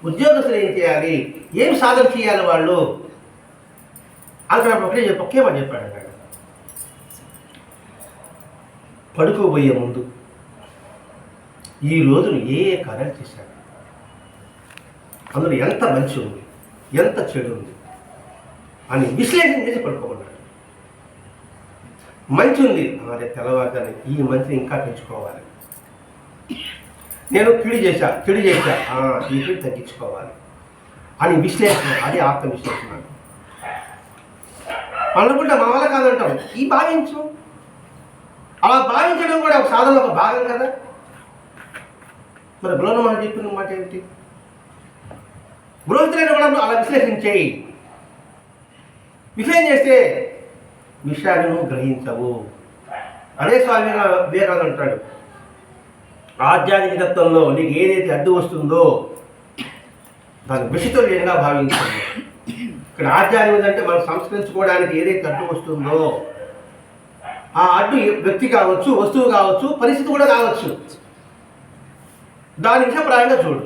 ఉద్యోగస్తులు ఏం చేయాలి, ఏం సాధన చేయాలి వాళ్ళు అక్కడ ఒకే మాట చెప్పాడు అన్నాడు. పడుకోబోయే ముందు ఈ రోజును ఏ ఏ కార్యాలు చేశాడు, అందులో ఎంత మంచి ఉంది, ఎంత చెడు ఉంది అని విశ్లేషణ చేసి పడుకోమన్నాడు. మంచి ఉంది, అదే తెల్లవారుగానే ఈ మంచిని ఇంకా పెంచుకోవాలి. నేను కిడి చేశా ఈ కిడి తగ్గించుకోవాలి అని విశ్లేషణ, అది ఆత్మ విశ్లేషణ. అనుకుంటే మా వల్ల కాదంటాం, ఈ భావించు. అలా భావించడం కూడా ఒక సాధన, ఒక భాగం కదా. మరి గుణ మాట చెప్పిన మాట ఏంటి? గృహస్థులైన కూడా అలా విశ్లేషించేయి. విశ్లేషణ చేస్తే విషయాన్ని నువ్వు గ్రహించవు. అదే స్వామి వివేకానంద అంటాడు, ఆధ్యాత్మికత్వంలో నీకు ఏదైతే అడ్డు వస్తుందో దాన్ని విషతో లేనిగా భావించాలి. ఇక్కడ ఆధ్యాత్మికత అంటే మనం సంస్కరించుకోవడానికి ఏదైతే అడ్డు వస్తుందో ఆ అడ్డు వ్యక్తి కావచ్చు, వస్తువు కావచ్చు, పరిస్థితి కూడా కావచ్చు, దాని విషయప్రాయంగా చూడు.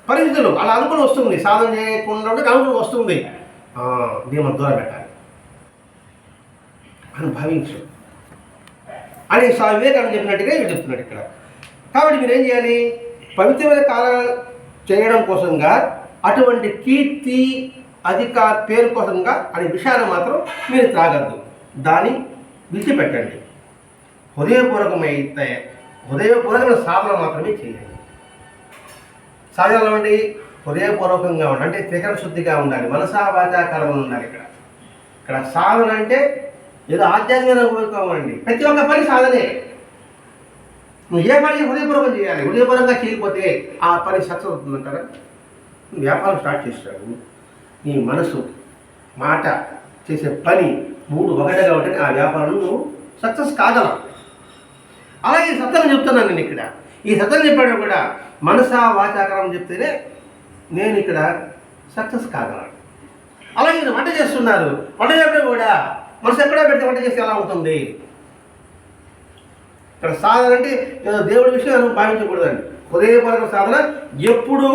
పరిస్థితులు అలా అనుకుని వస్తుంది, సాధన చేయకుండా ఉంటే అనుకుని వస్తుంది, దీని మనం దూరం పెట్టాలి అని భావించు అని స్వామి వివేకానంద చెప్పినట్టుగా ఇవి చెప్తున్నాడు ఇక్కడ. కాబట్టి మీరు ఏం చేయాలి? పవిత్రమైన కార్యాలు చేయడం కోసంగా, అటువంటి కీర్తి అధికార పేరు కోసంగా అనే విషయాన్ని మాత్రం మీరు త్రాగద్దు, దాన్ని విడిచిపెట్టండి. హృదయపూర్వకమైన సాధన మాత్రమే చేయండి. సాధనలో ఉండి హృదయపూర్వకంగా ఉండాలి, అంటే త్రికరణ శుద్ధిగా ఉండాలి, మనసా వాచా కర్మలు ఉండాలి. ఇక్కడ సాధన అంటే ఏదో ఆధ్యాత్మికంగా ఉండండి, ప్రతి ఒక్క పని సాధనే. నువ్వు ఏ పని హృదయపూర్వకం చేయాలి, హృదయపూర్వకంగా చేయకపోతే ఆ పని సక్సెస్ అవుతుందంటారా? నువ్వు వ్యాపారం స్టార్ట్ చేస్తావు, నీ మనసు మాట చేసే పని 3 ఒకటిగా ఉంటే ఆ వ్యాపారం నువ్వు సక్సెస్ కాగలవు. అలాగే సత్యం చెప్తున్నాను నేను ఇక్కడ. ఈ సత్యం చెప్పాడు కూడా మనసా వాచాకరం చెప్తేనే నేను ఇక్కడ సక్సెస్ కాగలను. అలాగే నేను వంట చేస్తున్నారు, వంట చేయడం కూడా మనసు ఎక్కడా పెడితే వంట చేస్తే ఎలా ఉంటుంది? ఇక్కడ సాధన అంటే ఏదో దేవుడి విషయం మనం భావించకూడదండి. హృదయపూర్వక సాధన ఎప్పుడు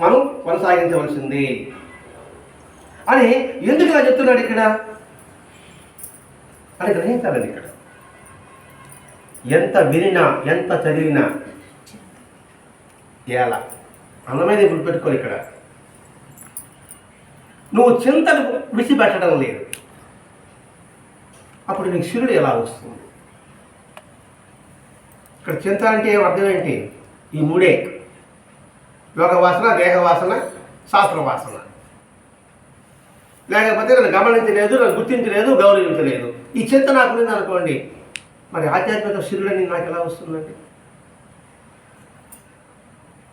మనం కొనసాగించవలసింది అని ఎందుకు ఇలా చెప్తున్నాడు ఇక్కడ అని గ్రహించాలండి. ఇక్కడ ఎంత వినినా, ఎంత చదివినా ఎలా అన్నమైన ఇప్పుడు పెట్టుకోవాలి. ఇక్కడ నువ్వు చింతను విడిచిపెట్టడం లేదు, అప్పుడు నీకు శివుడు ఎలా వస్తుంది? ఇక్కడ చింత అంటే అర్థం ఏంటి? ఈ 3 లోక వాసన, దేహ వాసన, శాస్త్ర వాసన. లేకపోతే నన్ను గమనించలేదు, నన్ను గుర్తించలేదు, గౌరవించలేదు, ఈ చింత నాకు ఉంది అనుకోండి, మరి ఆధ్యాత్మిక శివుడని నాకు ఎలా వస్తుందండి?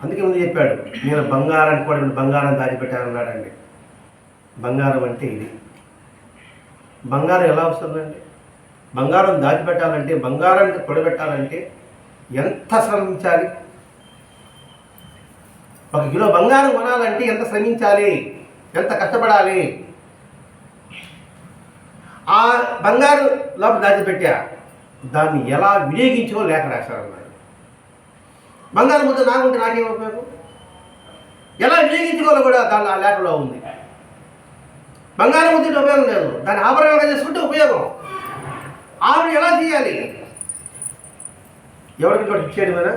అందుకే ముందు చెప్పాడు, నేను బంగారాన్ని కూడా బంగారం దాచిపెట్టానన్నాడండి. బంగారం అంటే ఇది. బంగారం ఎలా వస్తుందండి? బంగారం దాచిపెట్టాలంటే, బంగారాన్ని కూడబెట్టాలంటే ఎంత శ్రమించాలి? 1 కిలో బంగారం కొనాలంటే ఎంత శ్రమించాలి, ఎంత కష్టపడాలి? ఆ బంగారు లోపల దాచిపెట్టా, దాన్ని ఎలా వినియోగించుకో లేఖ రాశారన్నాడు. బంగారం ముద్ద నాకుంటే నాకేం ఉపయోగం? ఎలా వినియోగించుకోవాలో కూడా దాని ఆ లేఖలో ఉంది. బంగారం ముద్ద ఉపయోగం లేదు, దాన్ని ఆభరణంగా చేసుకుంటే ఉపయోగం. ఆవిడ ఎలా చేయాలి? ఎవరికి ఇచ్చేయడం మీద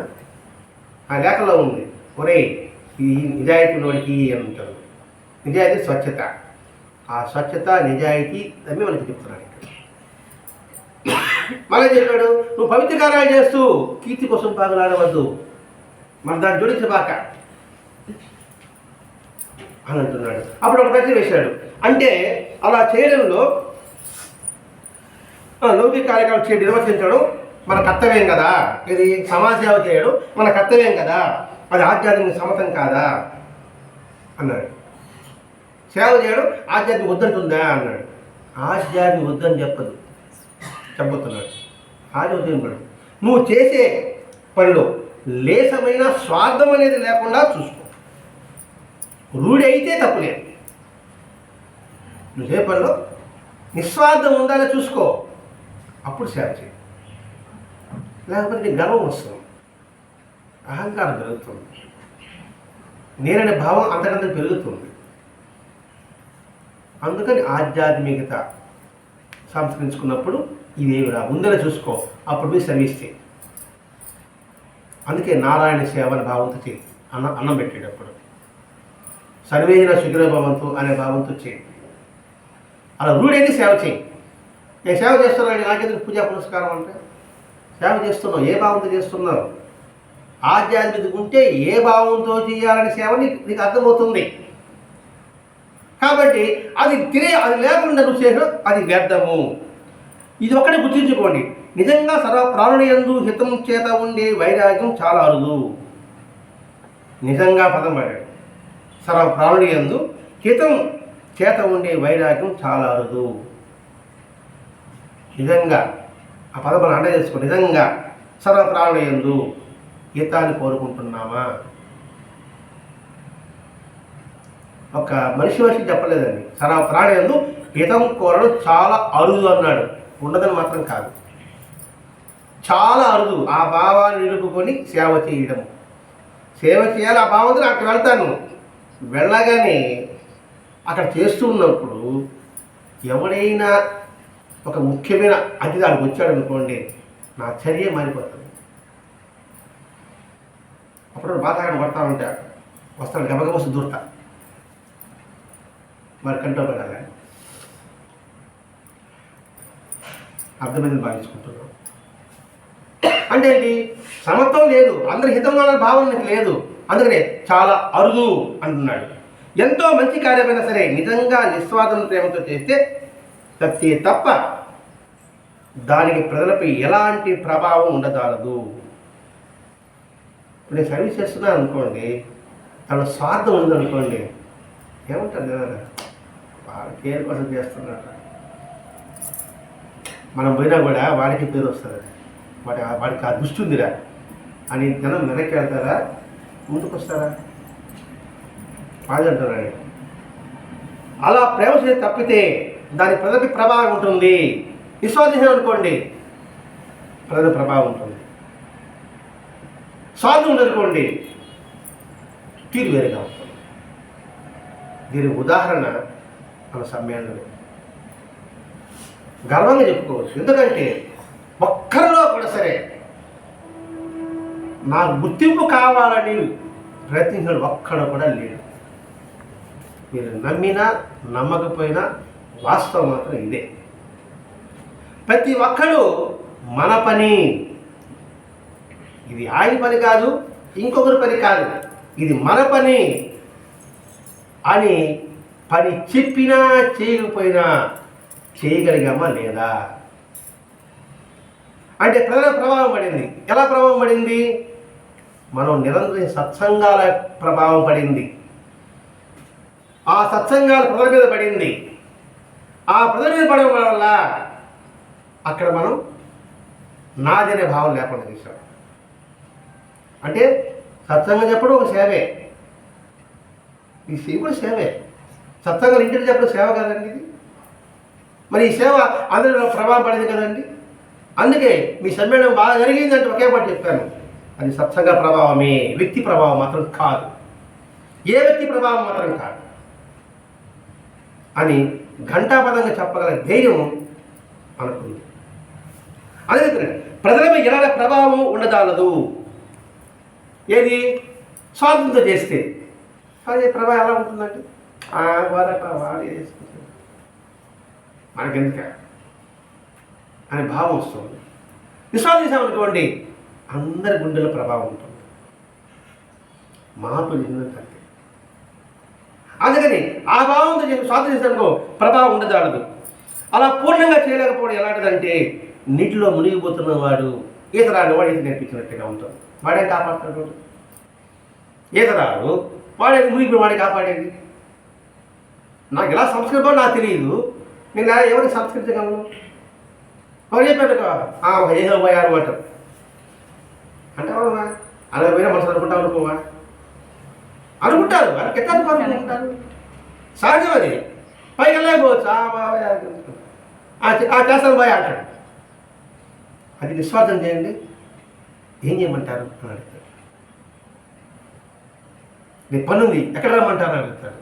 ఆ లేఖలో ఉంది. ఒరే ఈ నిజాయితీలోనికి అంటారు. నిజాయితీ స్వచ్ఛత, ఆ స్వచ్ఛత నిజాయితీ అని మనకి చెప్తున్నాడు. మళ్ళీ చెప్పాడు, నువ్వు పవిత్ర కార్యాలు చేస్తూ కీర్తి కోసం పాగులాడవద్దు, మన దాన్ని జోడించబాక అని అంటున్నాడు. అప్పుడు ఒక ప్రశ్న వేశాడు, అంటే అలా చేయడంలో లౌకిక కార్యక్రమాలు నిర్వర్తించడం మన కర్తవ్యం కదా, ఇది సమాజ సేవ చేయడం మన కర్తవ్యం కదా, అది ఆధ్యాత్మిక సమతం కాదా అన్నాడు. సేవ చేయడం ఆధ్యాత్మిక వద్దంటుందా అన్నాడు. ఆధ్యాత్మిక వద్దని చెప్పుతున్నాడు. ఆధ్యాత్మిక నువ్వు చేసే పనిలో లేసమైన స్వార్థం అనేది లేకుండా చూసుకో. రూఢి అయితే తప్పులేదు. నువ్వు చేసే పనిలో నిస్వార్థం ఉండాలని చూసుకో, అప్పుడు సేవ చేయి. లేకపోతే నీ గర్వం వస్తుంది, అహంకారం పెరుగుతుంది, నేననే భావం అంతకంత పెరుగుతుంది. అందుకని ఆధ్యాత్మికత సంస్కరించుకున్నప్పుడు ఇవేవి రా ముందర చూసుకో, అప్పుడు మీరు సర్వీస్ చేయి. అందుకే నారాయణ సేవ అనే భావంతో చేయి. అన్నం పెట్టేటప్పుడు సర్వేన సుఖిరభవంతు అనే భావంతో చేయి. అలా రూఢైతే సేవ చేయి. నేను సేవ చేస్తున్నాను, నాకెందుకు పూజా పురస్కారం అంటే సేవ చేస్తున్నావు, ఏ భావంతో చేస్తున్నావు? ఆధ్యాత్మికత ఉంటే ఏ భావంతో చేయాలని సేవ నీకు అర్థమవుతుంది. కాబట్టి అది లేకుండా నువ్వు చేయడం అది వ్యర్థము. ఇది ఒక్కడే గుర్తుంచుకోండి. నిజంగా సర్వ ప్రాణులందు హితం చేత ఉండే వైరాగ్యం చాలా అరుదు. నిజంగా పదం పడాడు, సర్వ ప్రాణులందు హితం చేత ఉండే వైరాగ్యం చాలా అరుదు. నిజంగా ఆ పదం మనం అండ చేసుకో. నిజంగా సర్వ ప్రాణులందు హితాన్ని కోరుకుంటున్నామా? ఒక మనిషి చెప్పలేదండి. సర్వ ప్రాణులందు హితం కోరడం చాలా అరుదు అన్నాడు. ఉండదని మాత్రం కాదు, చాలా అరుదు. ఆ భావాన్ని నిలుపుకొని సేవ చేయడం, సేవ చేయాలి ఆ భావంతో అక్కడ వెళ్తాను. వెళ్ళగానే అక్కడ చేస్తూ ఉన్నప్పుడు ఎవడైనా ఒక ముఖ్యమైన అతిథి దానికి వచ్చాడు అనుకోండి, నా చర్య మారిపోతుంది. అప్పుడు బాగా కొడతా ఉంటా, వస్తాను గబగబ దూరతా, మరి కంట్రోల్ పెట్టాలి. అర్థమైందని భావించుకుంటున్నాం. అంటే ఏంటి? సమత్వం లేదు, అందరి హితం అనే భావన నీకు లేదు. అందుకనే చాలా అరుదు అంటున్నాడు. ఎంతో మంచి కార్యమైనా సరే నిజంగా నిస్వార్థం ప్రేమతో చేస్తే తప్ప దానికి ప్రజలపై ఎలాంటి ప్రభావం ఉండదాలదు. ఇప్పుడు నేను సర్వీస్ చేస్తున్నాను అనుకోండి, తన స్వార్థం ఉందనుకోండి, ఏమంటారు కదా, వాళ్ళ కేర్ కోసం చేస్తున్నారు, మనం పోయినా కూడా వాడికి పేరు వస్తుంది, వాడికి ఆ దృష్టి ఉందిరా అని జనం వెనక్కి వెళ్తారా, ముందుకు వస్తారా? అది అంటున్నాడు. అలా ప్రేమ చేసి తప్పితే దాని ప్రజలకి ప్రభావం ఉంటుంది. విశ్వాసం అనుకోండి, ప్రజల ప్రభావం ఉంటుంది. స్వార్థం ఉందనుకోండి, తీరు వేరుగా ఉంటుంది. దీనికి ఉదాహరణ మన సమ్మేళనమే. గర్వంగా చెప్పుకోవచ్చు. ఎందుకంటే ఒక్కరిలో కూడా సరే నాకు గుర్తింపు కావాలని ప్రయత్నించిన ఒక్కడ కూడా లేడు. మీరు నమ్మినా నమ్మకపోయినా వాస్తవం మాత్రం ఇదే. ప్రతి ఒక్కడు మన పని, ఇది ఆయన పని కాదు, ఇంకొకరి పని కాదు, ఇది మన పని అని పని చెప్పినా చేయకపోయినా చేయగలిగామా లేదా? అంటే ప్రజల ప్రభావం పడింది. ఎలా ప్రభావం పడింది? మనం నిరంతరం సత్సంగాల ప్రభావం పడింది. ఆ సత్సంగాలు ప్రజల మీద పడింది. ఆ ప్రజల మీద పడడం వల్ల అక్కడ మనం నాదనే భావం లేకుండా చేశాం. అంటే సత్సంగం చెప్పడం ఒక సేవే, ఈ సేవ కూడా సేవే. సత్సంగాలు ఇంటికి చెప్పడం సేవ కదండి ఇది. మరి ఈ సేవ అందరిలో ప్రభావం పడింది కదండి. అందుకే మీ సమ్మేళనం బాగా జరిగిందంటే ఒకే మాట చెప్పాను, అది సత్సంగ ప్రభావమే, వ్యక్తి ప్రభావం మాత్రం కాదు, ఏ వ్యక్తి ప్రభావం మాత్రం కాదు అని ఘంటాపదంగా చెప్పగల ధైర్యం మనకుంది. అదే ప్రజలపై ఎలాంటి ప్రభావం ఉండదాలదు. ఏది? స్వార్థంతో చేస్తే అదే ప్రభావం ఎలా ఉంటుందండి? వాడు చేసుకుంటాడు, మనకెందుక అనే భావం వస్తుంది. విశ్వాసం చేసామనుకోండి, అందరి గుండెల ప్రభావం ఉంటుంది, మార్పు చెందినంత. అందుకని ఆ భావంతో చేసి స్వార్థం చేసామనుకో ప్రభావం ఉండదాడదు. అలా పూర్ణంగా చేయలేకపోవడం ఎలాంటిదంటే, నీటిలో మునిగిపోతున్న వాడు ఈత రాని వాడు ఈత నేర్పించినట్టుగా ఉంటుంది. వాడే కాపాడుతాడు. ఈత రాడు వాడే మునిగిపోయి వాడే కాపాడేది. నాకు ఎలా సంస్కరించాలో నాకు తెలియదు, నేను ఎవరికి సంస్కరించగలను? ఎవరు చెప్పాడు ఏదో పోయారు అంటారు. అంటే అలా పోయినా మనసు అనుకుంటాం అనుకోవా? అనుకుంటారు, వాళ్ళకి ఎట్లా అనుకుంటారు? సహజం అది. పైకి వెళ్ళకపోవచ్చు, చేస్తాను పోయా అంటాడు. అది నిస్వార్థం చేయండి, ఏం చేయమంటారు అని అడుగుతాడు. నీ పనుంది ఎక్కడ రమ్మంటారు అని అడుగుతాడు.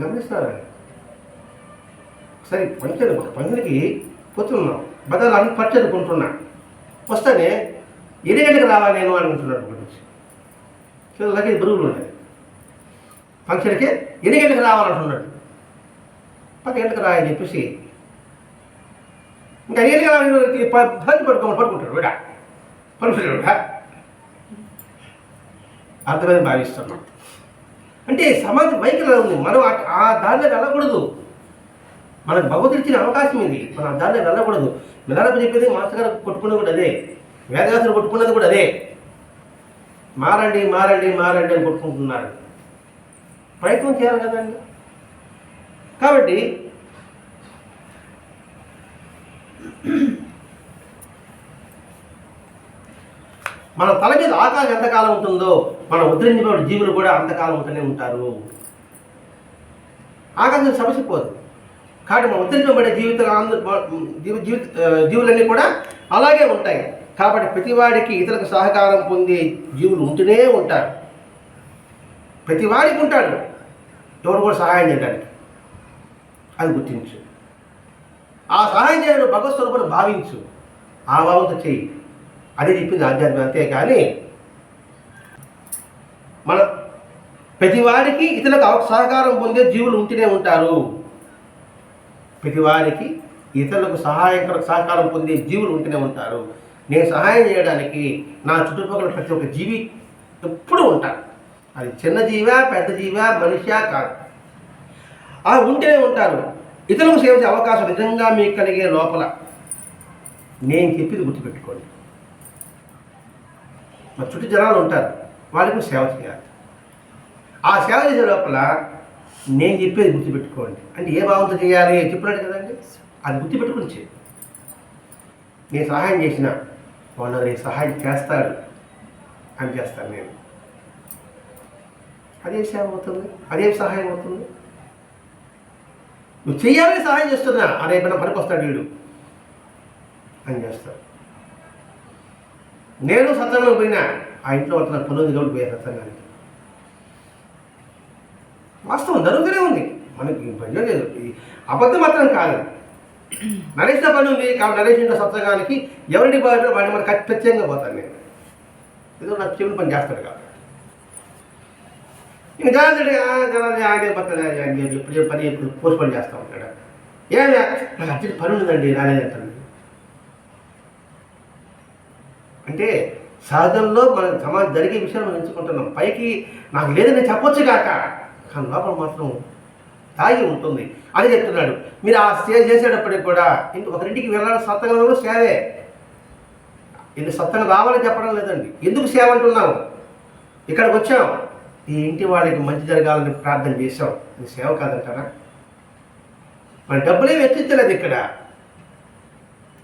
గమనిస్తారు. సరే పంచులకి పోతున్నాం, బదులు అన్ని పచ్చడి కొంటున్నా, వస్తానే 7 గంటలకు రావాలి నేను అనుకుంటున్నాడు. గురించి లగేజ్ బరువులు ఉన్నాయి. ఫంక్షన్కి 7 గంటలకు రావాలంటున్నాడు. 10 గంటలకు రాయని చెప్పేసి ఇంకా 7 గంటలకు పడుకుంటాడు. విడా పడుకుంటాడు. అర్థమైంది భావిస్తున్నాం. అంటే సమాజ వైఖరి ఉంది. మనం ఆ దారిలో వెళ్ళకూడదు. మనకు భగవతుడు ఇచ్చిన అవకాశం ఇది, మనం ఆ దారిలో వెళ్ళకూడదు. మిలారపు చెప్పేది మాస్టర్ గారు కొట్టుకున్నది కూడా అదే, వేదవ్యాసులు కొట్టుకున్నది కూడా అదే. మారండి మారండి మారండి అని కొట్టుకుంటున్నారు. ప్రయత్నం చేయాలి కదండి. కాబట్టి మన తల మీద ఆకాశం ఎంతకాలం ఉంటుందో, మన ఉద్ధరించబడిన జీవులు కూడా అంతకాలం ఉంటూనే ఉంటారు. ఆకాశం సమసిపోదు. కాబట్టి మన ఉద్ధరించబడే జీవులన్నీ కూడా అలాగే ఉంటాయి. కాబట్టి ప్రతివాడికి ఇతరులకు సహకారం పొందే జీవులు ఉంటూనే ఉంటారు. ప్రతివాడికి ఉంటాడు ఎవరు కూడా సహాయం చేయడానికి. అది గుర్తించు. ఆ సహాయం చేయడం భగవత్ స్వరూపాన్ని భావించు, ఆ భావంతో చెయ్యి. అదే చెప్పింది ఆధ్యాత్మికం. అంతేకాని మన ప్రతివాడికి ఇతరులకు సహకారం పొందే జీవులు ఉంటూనే ఉంటారు. ప్రతివాడికి ఇతరులకు సహకారం పొందే జీవులు ఉంటూనే ఉంటారు. నేను సహాయం చేయడానికి నా చుట్టుపక్కల ప్రతి ఒక్క జీవి ఎప్పుడూ ఉంటాను. అది చిన్న జీవా పెద్ద జీవా మనిషా కాదు, ఉంటూనే ఉంటారు. ఇతరులకు సేవ చేసే అవకాశం నిజంగా మీకు కలిగే లోపల నేను చెప్పింది గుర్తుపెట్టుకోండి. మా చుట్టూ జనాలు ఉంటారు, వాళ్ళకి సేవ చేయాలి. ఆ సేవ చేసే లోపల నేను చెప్పేది గుర్తుపెట్టుకోండి. అంటే ఏ భావంతో చేయాలి చెప్పినట్టు కదండి, అది గుర్తుపెట్టుకుని చేయి. నేను సహాయం చేసిన వాళ్ళు నేను సహాయం చేస్తాడు అని చేస్తాను నేను. అదేం సేవ అవుతుంది, అదేం సహాయం అవుతుంది? నువ్వు చెయ్యాలని సహాయం చేస్తున్నా, రేపైనా పనికి వస్తాడు వీడు అని చేస్తాడు. నేను సత్సంగం పోయినా ఆ ఇంట్లో వస్తున్న పనుంది కాబట్టి పోయా సత్సంగానికి. వాస్తవం జరుగుతూనే ఉంది, మనకి భయం లేదు. అబద్ధం మాత్రం కాదు. నరేష్ పని ఉంది కాబట్టి నరేష్ ఇంట్లో సత్సంగానికి ఎవరిని పోయాడో వాడిని మనకు ఖచ్చితంగా పోతాను నేను. ఏదో నాకు చెప్పిన పని చేస్తాడు కాబట్టి. ఇంక జనాలు ఆయన పక్కన ఎప్పుడు పని ఎప్పుడు పోస్ట్ పని చేస్తూ ఉంటాడు. ఏమి నాకు అర్జెంట్ పని ఉందండి రాలేదంటాను. అంటే సహజంలో మన సమాజం జరిగే విషయాలు మనం ఎంచుకుంటున్నాం. పైకి నాకు లేదని చెప్పొచ్చు కాక, కానీ లోపల మాత్రం తాగి ఉంటుంది. అని చెప్తున్నాడు. మీరు ఆ సేవ చేసేటప్పటికి కూడా ఒకరింటికి వెళ్ళాలి, సత్సంగంలో సేవే. ఇది సత్సంగం రావాలని చెప్పడం లేదండి. ఎందుకు సేవ అంటున్నాము? ఇక్కడికి వచ్చాం, ఈ ఇంటి వాళ్ళకి మంచి జరగాలని ప్రార్థన చేసాం, ఇది సేవ కాదంటారా? మన డబ్బులే వెచ్చించలేదు ఇక్కడ.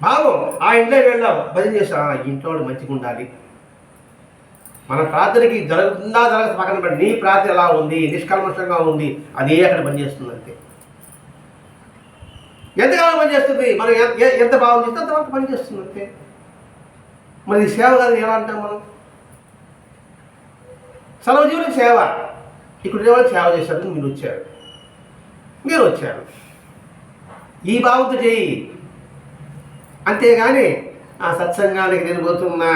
భావం ఆ ఇంట్లో వెళ్ళాం, భజన చేసాం, ఈ ఇంట్లో వాళ్ళు మంచిగా ఉండాలి. మన ప్రార్థనకి జరుగుతుందా జరగదు పక్కన పెట్టి, నీ ప్రార్థన ఎలా ఉంది, నిష్కల్మషంగా ఉంది, అదే అక్కడ పనిచేస్తుంది. అంతే. ఎంతకాలం పనిచేస్తుంది, మనం ఎంత భావం చేస్తే అంతవరకు పనిచేస్తుంది. అంతే. మరి సేవ కాదు ఎలా అంటాం మనం? సర్వజీవులకు సేవ. ఇక్కడ వాళ్ళకి సేవ చేశారు, మీరు వచ్చారు, ఈ భావంతో చేయి. అంతేగాని ఆ సత్సంగానికి నేను పోతున్నా,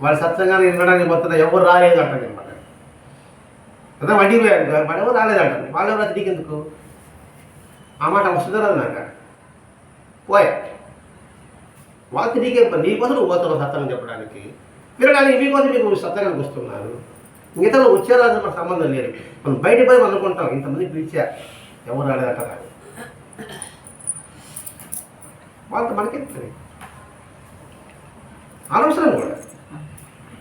వాళ్ళ సత్సంగానికి వినడానికి పోతున్నా, ఎవరు రాలేదు అంటారు అనమాట. అదే వడ్డీ వాడేమో రాలేదంటారు, వాళ్ళు ఎవరు నీకు ఎందుకు? ఆ మాట వస్తుంది రాదు నాకు పోయా. వాళ్ళకి నీకే నీకోసం నువ్వు పోతున్నావు సత్తాన్ని చెప్పడానికి, వినడానికి మీకోసం మీకు సత్తానికి వస్తున్నారు. మిగతా వచ్చారా మనకు సంబంధం లేదు. మనం బయట పోయి అనుకుంటాం ఇంతమంది పిలిచా ఎవరు రాలేదంటారా, వాళ్ళతో మనకెత్తుంది అనవసరం కూడా.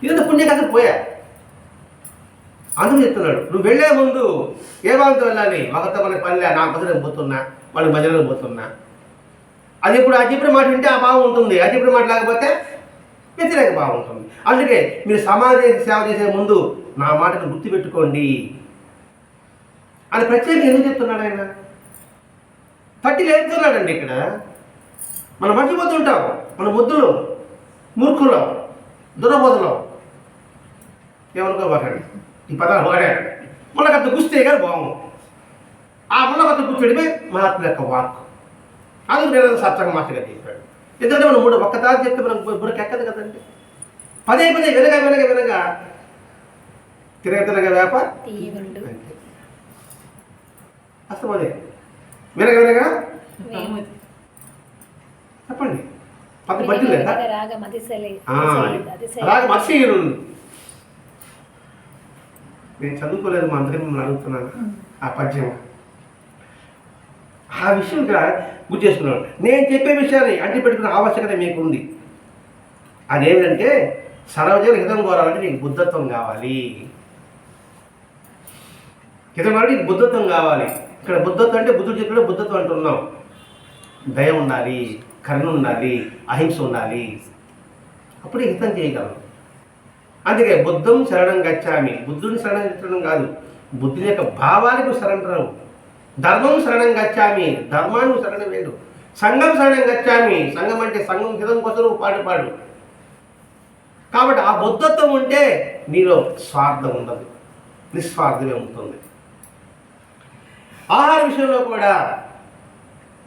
ఇదంతా పుణ్యకథ పోయా. అందుకు చెప్తున్నాడు నువ్వు వెళ్ళే ముందు ఏ భావంతో వెళ్ళాలి, మగతో మనకి పనిలే, నా భజనకు పోతున్నా, వాళ్ళకి భజనకు పోతున్నా. అది ఇప్పుడు అజిప్పుడు మాట వింటే ఆ భావం ఉంటుంది, అజిప్పుడు మాట లేకపోతే వ్యతిరేక భావం ఉంటుంది. అందుకే మీరు సమాజ సేవ చేసే ముందు నా మాటను గుర్తుపెట్టుకోండి అని ప్రత్యేకంగా ఎందుకు చెప్తున్నాడు ఆయన? తట్టి లేపుతున్నాడండి ఇక్కడ. మనం మర్చిపోతుంటాం, మన ముద్దులు మూర్ఖులం దురబోధలం ఏమనుకోబాకండి. ఈ పదాలు వాడాడు. ముళ్ళకత్త గుస్తే కానీ బాగు. ఆ ముళ్ళకత్త గుర్తుడిపై మహాత్మ యొక్క వాక్. అందుకు నేను సత్సంగ మాటగా చెప్పాడు. ఎందుకంటే మనం ఒక్కసారి చెప్తే మనం బుర్రకు ఎక్కదు కదండి. పదే పదే వినగా తిరగ వేప అంతే. అసలు అదే వినగా చెప్పండి. పది బట్టి లేదా రాగ మత్స్యలు. నేను చదువుకోలేదు, మా అందరికీ మిమ్మల్ని అడుగుతున్నాను ఆ పద్యం. ఆ విషయం గుర్తు చేసుకున్నాను. నేను చెప్పే విషయాన్ని అంటి పెట్టుకునే ఆవశ్యకత మీకు ఉంది. అదేమిటంటే సర్వజన హితం కోరాలంటే నీకు బుద్ధత్వం కావాలి. హితం అంటే నీకు బుద్ధత్వం కావాలి. ఇక్కడ బుద్ధత్వం అంటే బుద్ధుడు చెప్పిన బుద్ధత్వం అంటున్నాం. దయ ఉండాలి, కరుణ ఉండాలి, అహింస ఉండాలి, అప్పుడే హితం చేయగలం. అందుకే బుద్ధం శరణం గచ్చామి. బుద్ధుని శరణం కాదు, బుద్ధుని యొక్క భావాలకు శరణం. ధర్మం శరణం గచ్చామి, ధర్మాన్ని శరణం వేడు. సంఘం శరణం గచ్చామి, సంఘం అంటే సంఘం హితం కోసం నువ్వు పాటు. కాబట్టి ఆ బుద్ధత్వం ఉంటే నీలో స్వార్థం ఉండదు, నిస్వార్థమే ఉంటుంది. ఆహార విషయంలో కూడా,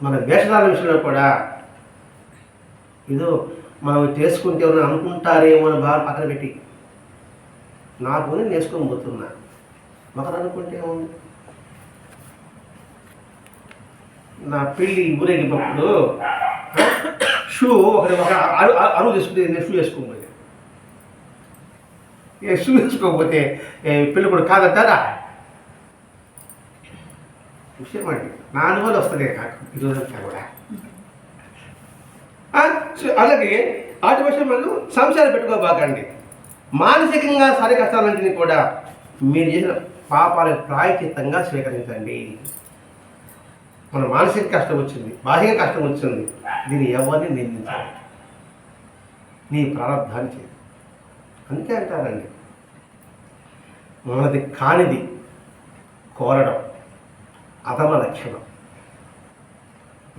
మన వేషధారణ విషయంలో కూడా ఏదో మనం చేసుకుంటే అనుకుంటారేమో అని బాగా పక్కన పెట్టి నాకు నేను వేసుకొని పోతున్నా. ఒకరు అనుకుంటే ఏముంది. నా పెళ్ళి ఊరేగినప్పుడు షూ ఒక అరువు తీసుకుంటే నేను షూ వేసుకోకపోతే షూ వేసుకోకపోతే పెళ్ళి కూడా కాదంటారా? విషయం అండి, నా అనుభవాలు వస్తుంది నాకు ఈరోజంతా కూడా. అలాగే వాటి విషయం మనం సంశయాలు పెట్టుకోబాకండి. మానసికంగా సరి కష్టాలన్నింటినీ కూడా మీరు చేసిన పాపాలకు ప్రాయచిత్తంగా స్వీకరించండి. మన మానసిక కష్టం వచ్చింది, బాహ్య కష్టం వచ్చింది, దీన్ని ఎవరిని నిందించాలి, నీ ప్రారంధాన్ని చేయి. అందుకే అంటారండి, మనది కానిది కోరడం అధమ లక్షణం.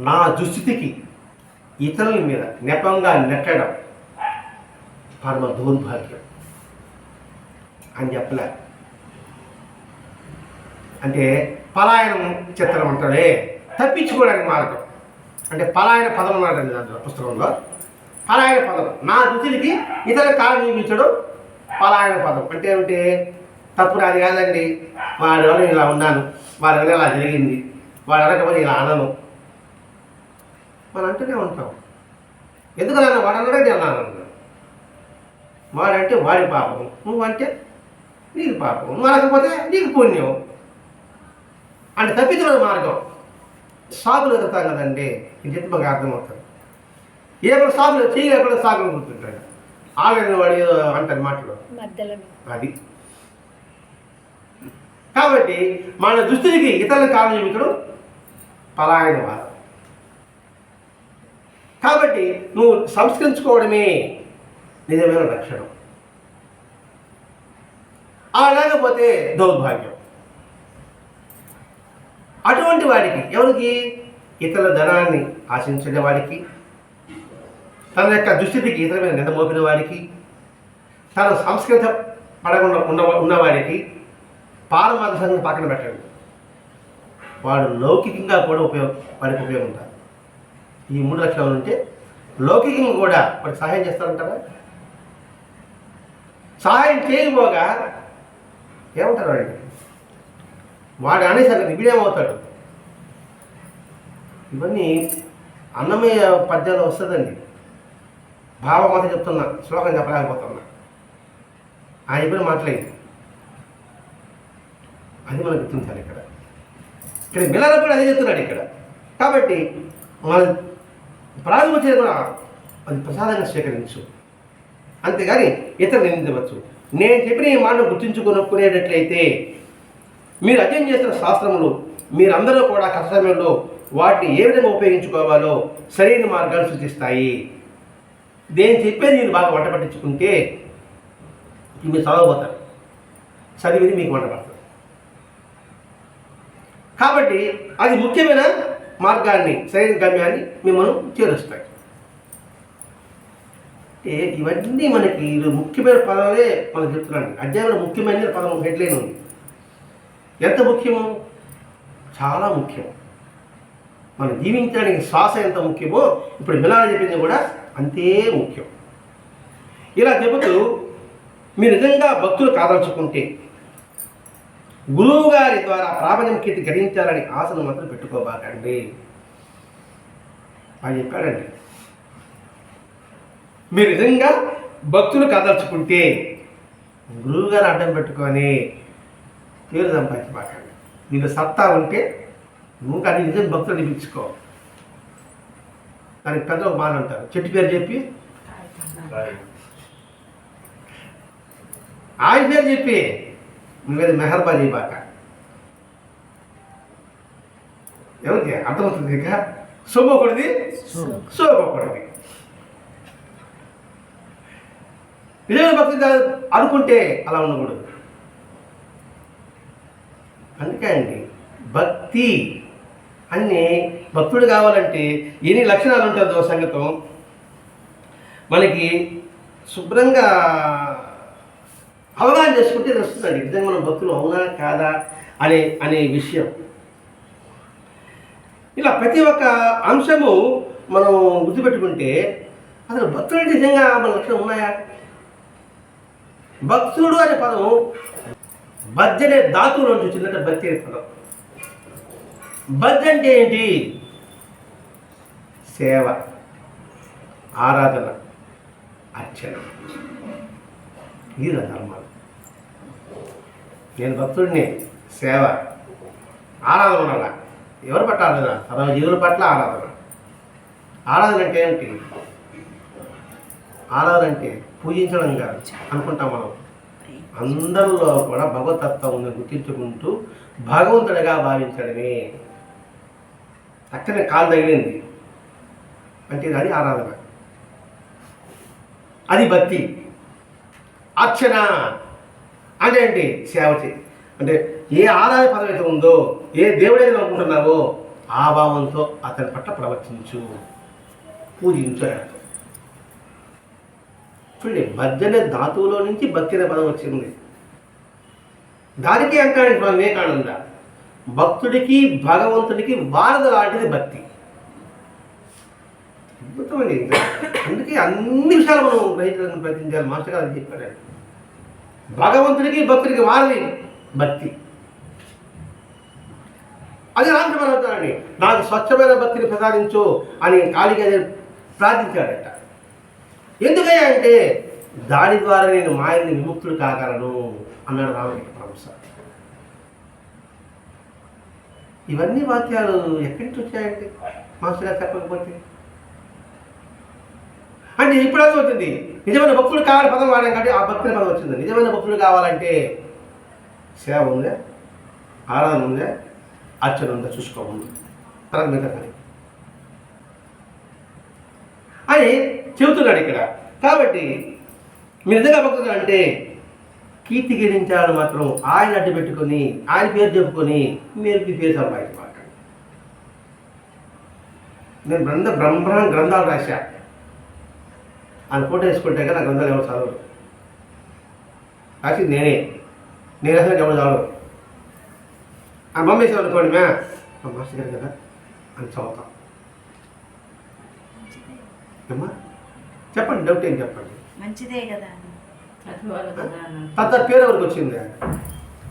నా దుస్థితికి ఇతరుల మీద నెపంగా నెట్టడం పరమ దౌర్భాగ్యం అని చెప్పలే. అంటే పలాయనం చిత్రం అంటారే, తప్పించుకోవడానికి మార్గం. అంటే పలాయన పదం ఉన్నాడండి దాంట్లో పుస్తకంలో. పలాయన పదం, నా రుచికి ఇతర కాలం చూపించడం పలాయన పదం. అంటే ఏమిటి? తప్పు నాది కాదండి, వాడి వల్ల ఇలా ఉన్నాను, వాడి వల్ల ఇలా జరిగింది, వాడు అడగకపోతే ఇలా అనను మనం అంటూనే ఉంటాం. ఎందుకన్నా వాడు అన్నాడే నేను అన్నాను. వాడంటే వాడి పాపం, నువ్వంటే నీకు పాపం, మనకపోతే నీకు పుణ్యం. అంటే తప్పించడం మార్గం. సాగులు ఎదుగుతాం కదండి, ఇది చెప్పి మాకు అర్థమవుతుంది. ఏమైనా సాగులు చేయలేకుండా సాగులు కూర్చుంటాడు, ఆగని వాడు ఏదో అంటాడు మాటలు అది. కాబట్టి మన దుస్థితికి ఇతరుల కారణం చూపించడం పలాయన వాదం. కాబట్టి నువ్వు సంస్కరించుకోవడమే నిజమైన లక్షణం. లేకపోతే దౌర్భాగ్యం. అటువంటి వాడికి, ఎవరికి? ఇతరుల ధనాన్ని ఆశించిన వాడికి, తన యొక్క దుస్థితికి ఇతర మీద నింద మోపిన వాడికి, తన సంస్కృత పడకుండా ఉన్నవాడికి పారమార్థ సంఘం పక్కన పెట్టండి. వాడు లౌకికంగా కూడా వాడికి ఉపయోగం ఉంటుంది. ఈ 3 లక్షణాలు ఉంటే లౌకికంగా కూడా వాడికి సహాయం చేస్తారంటారా? సహాయం చేయకపోగా ఏమంటారు వాడికి? వాడు అనేసరికి వీడేమవుతాడు? ఇవన్నీ అన్నమయ్య పద్యాలు వస్తుందండి. భావమత చెప్తున్నా, శ్లోకం చెప్పలేకపోతున్నా. ఆయన చెప్పిన మాట్లాడింది అది మనం గుర్తించాలి. ఇక్కడ మిలాల కూడా అదే చెప్తున్నాడు ఇక్కడ. కాబట్టి మన ప్రారంభం వచ్చేది కూడా అది ప్రసాదంగా స్వీకరించు, అంతేగాని ఇతరులు నిందించవచ్చు. నేను చెప్పిన ఈ మాటను గుర్తించుకునేటట్లయితే మీరు అధ్యయనం చేస్తున్న శాస్త్రములు మీరందరూ కూడా కష్ట సమయంలో వాటిని ఏ విధంగా ఉపయోగించుకోవాలో సరైన మార్గాలు సూచిస్తాయి. నేను చెప్పేది మీరు బాగా వంట పట్టించుకుంటే మీరు చదవబోతారు, చదివిది మీకు వంట పడుతుంది. కాబట్టి అది ముఖ్యమైన మార్గాన్ని, సరైన గమ్యాన్ని మిమ్మల్ని చేరుస్తాయి. ఇవన్నీ మనకి ముఖ్యమైన పదాలే మనం చెప్తున్నాను. అధ్యాయంలో ముఖ్యమైన పదం హెడ్లైన్ ఉంది. ఎంత ముఖ్యమో, చాలా ముఖ్యం. మనం జీవించడానికి శ్వాస ఎంత ముఖ్యమో ఇప్పుడు మిలాల చెప్పింది కూడా అంతే ముఖ్యం. ఇలా చెబుతూ మీరు నిజంగా భక్తులు కాదలుచుకుంటే గురువు గారి ద్వారా ప్రాపంచం కీర్తి గడించాలని ఆశను మాత్రం పెట్టుకోబాకండి అని చెప్పాడండి. మీరు నిజంగా భక్తులు కాదలుచుకుంటే గురువు గారు అడ్డం పెట్టుకొని పేరు సంపాదించబాకండి. నీకు సత్తా ఉంటే నువ్వు కానీ నిజం భక్తులు అనిపించుకో. దానికి పెద్ద ఒక మాట అంటారు, చెట్టు పేరు చెప్పి ఆయన పేరు చెప్పి నువ్వేది మెహర్బా చేయబాక. ఎవరికి అర్థమవుతుంది? ఇక సోమకూడది సోమకూడది. నిజమైన భక్తి అనుకుంటే అలా ఉండకూడదు. అందుకే అండి భక్తి అన్నీ భక్తుడు కావాలంటే ఎన్ని లక్షణాలు ఉంటుందో సంగతం మనకి శుభ్రంగా అవగాహన చేసుకుంటే తెలుస్తుందండి. నిజంగా మనం భక్తులు అవునా కాదా అనే విషయం. ఇలా ప్రతి ఒక్క అంశము మనం గుర్తుపెట్టుకుంటే అసలు భక్తుడు అంటే నిజంగా మన లక్షణం ఉన్నాయా? భక్తుడు అనే పదము బజ్ అనే ధాతువులో వచ్చిందంటే భక్తి అనే పదం. బజ్ అంటే ఏంటి? సేవ, ఆరాధన, అర్చన. ఇది నా ధర్మాలు. నేను భక్తుడిని, సేవ, ఆరాధన ఉండాల. ఎవరి పట్ల ఆరాధన? సర్వ జీవుల పట్ల ఆరాధన. ఆరాధన అంటే ఏమిటి? ఆరాధన అంటే పూజించడం కాదు అనుకుంటాం మనం. అందరిలో కూడా భగవతత్వం ఉందని గుర్తించుకుంటూ భగవంతుడిగా భావించడమే. అక్కడే కాలు తగిలింది అంటే అది ఆరాధన, అది భక్తి. అర్చన అంటే ఏంటి? సేవ చేయి. అంటే ఏ ఆరాధన పదం అయితే ఉందో, ఏ దేవుడైతే అనుకుంటున్నావో ఆ భావంతో అతని పట్ల ప్రవర్తించు, పూజించు. చూడండి, భజన ధాతువులో నుంచి భక్తి అనే పదం వచ్చింది. దానికి అంటాడు స్వామి వివేకానంద, భక్తుడికి భగవంతుడికి వారధి లాంటిది భక్తి. అద్భుతమండి. అందుకే అన్ని విషయాలు మనం గ్రహించడానికి ప్రయత్నించాలి. మాస్టర్ గారు చెప్పాడు, భగవంతుడికి భక్తుడికి వారధి భక్తి. అది రామకృష్ణ పరమహంసండి నాకు స్వచ్ఛమైన భక్తిని ప్రసాదించు అని కాళిగా ప్రార్థించాడట. ఎందుకయ్యా అంటే దాని ద్వారా నేను మాయని విముక్తుడు కాగలను అన్నాడు రామకృష్ణ పరమహంస. ఇవన్నీ వాక్యాలు ఎక్కడి నుంచి వచ్చాయండి మాస్టర్ గారు చెప్పకపోతే? అంటే ఇప్పుడు అర్థమవుతుంది, నిజమైన భక్తులు కావాలి పదం వాడాం కాబట్టి ఆ భక్తుల పదం వచ్చింది. నిజమైన భక్తులు కావాలంటే సేవ ఉందా, ఆరాధన ఉందా, అర్చన ఉందా చూసుకోవాలి. తర్వాత మిగతా కానీ అని చెబుతున్నాడు ఇక్కడ. కాబట్టి మీరు నిజంగా భక్తులు అంటే కీర్తి గడించాలని మాత్రం ఆయన అడ్డు పెట్టుకొని ఆయన పేరు చెప్పుకొని మీరు మీ పేరు సంపాదించమాట. నేను గ్రంథాలు రాశా. ఆయన ఫోటో వేసుకుంటే కదా నా గ్రంథాలు ఎవరు చదవరు. రాసి నేను రాసిన ఎవరు చదవరు. ఆ మమ్మేసాం అనుకోండి, మా మాస్టర్ గారు కదా అని చదువుతాం. అమ్మా చెప్పండి, డౌట్ ఏం చెప్పండి. మంచిదే కదా తన పేరు ఎవరికి వచ్చింది?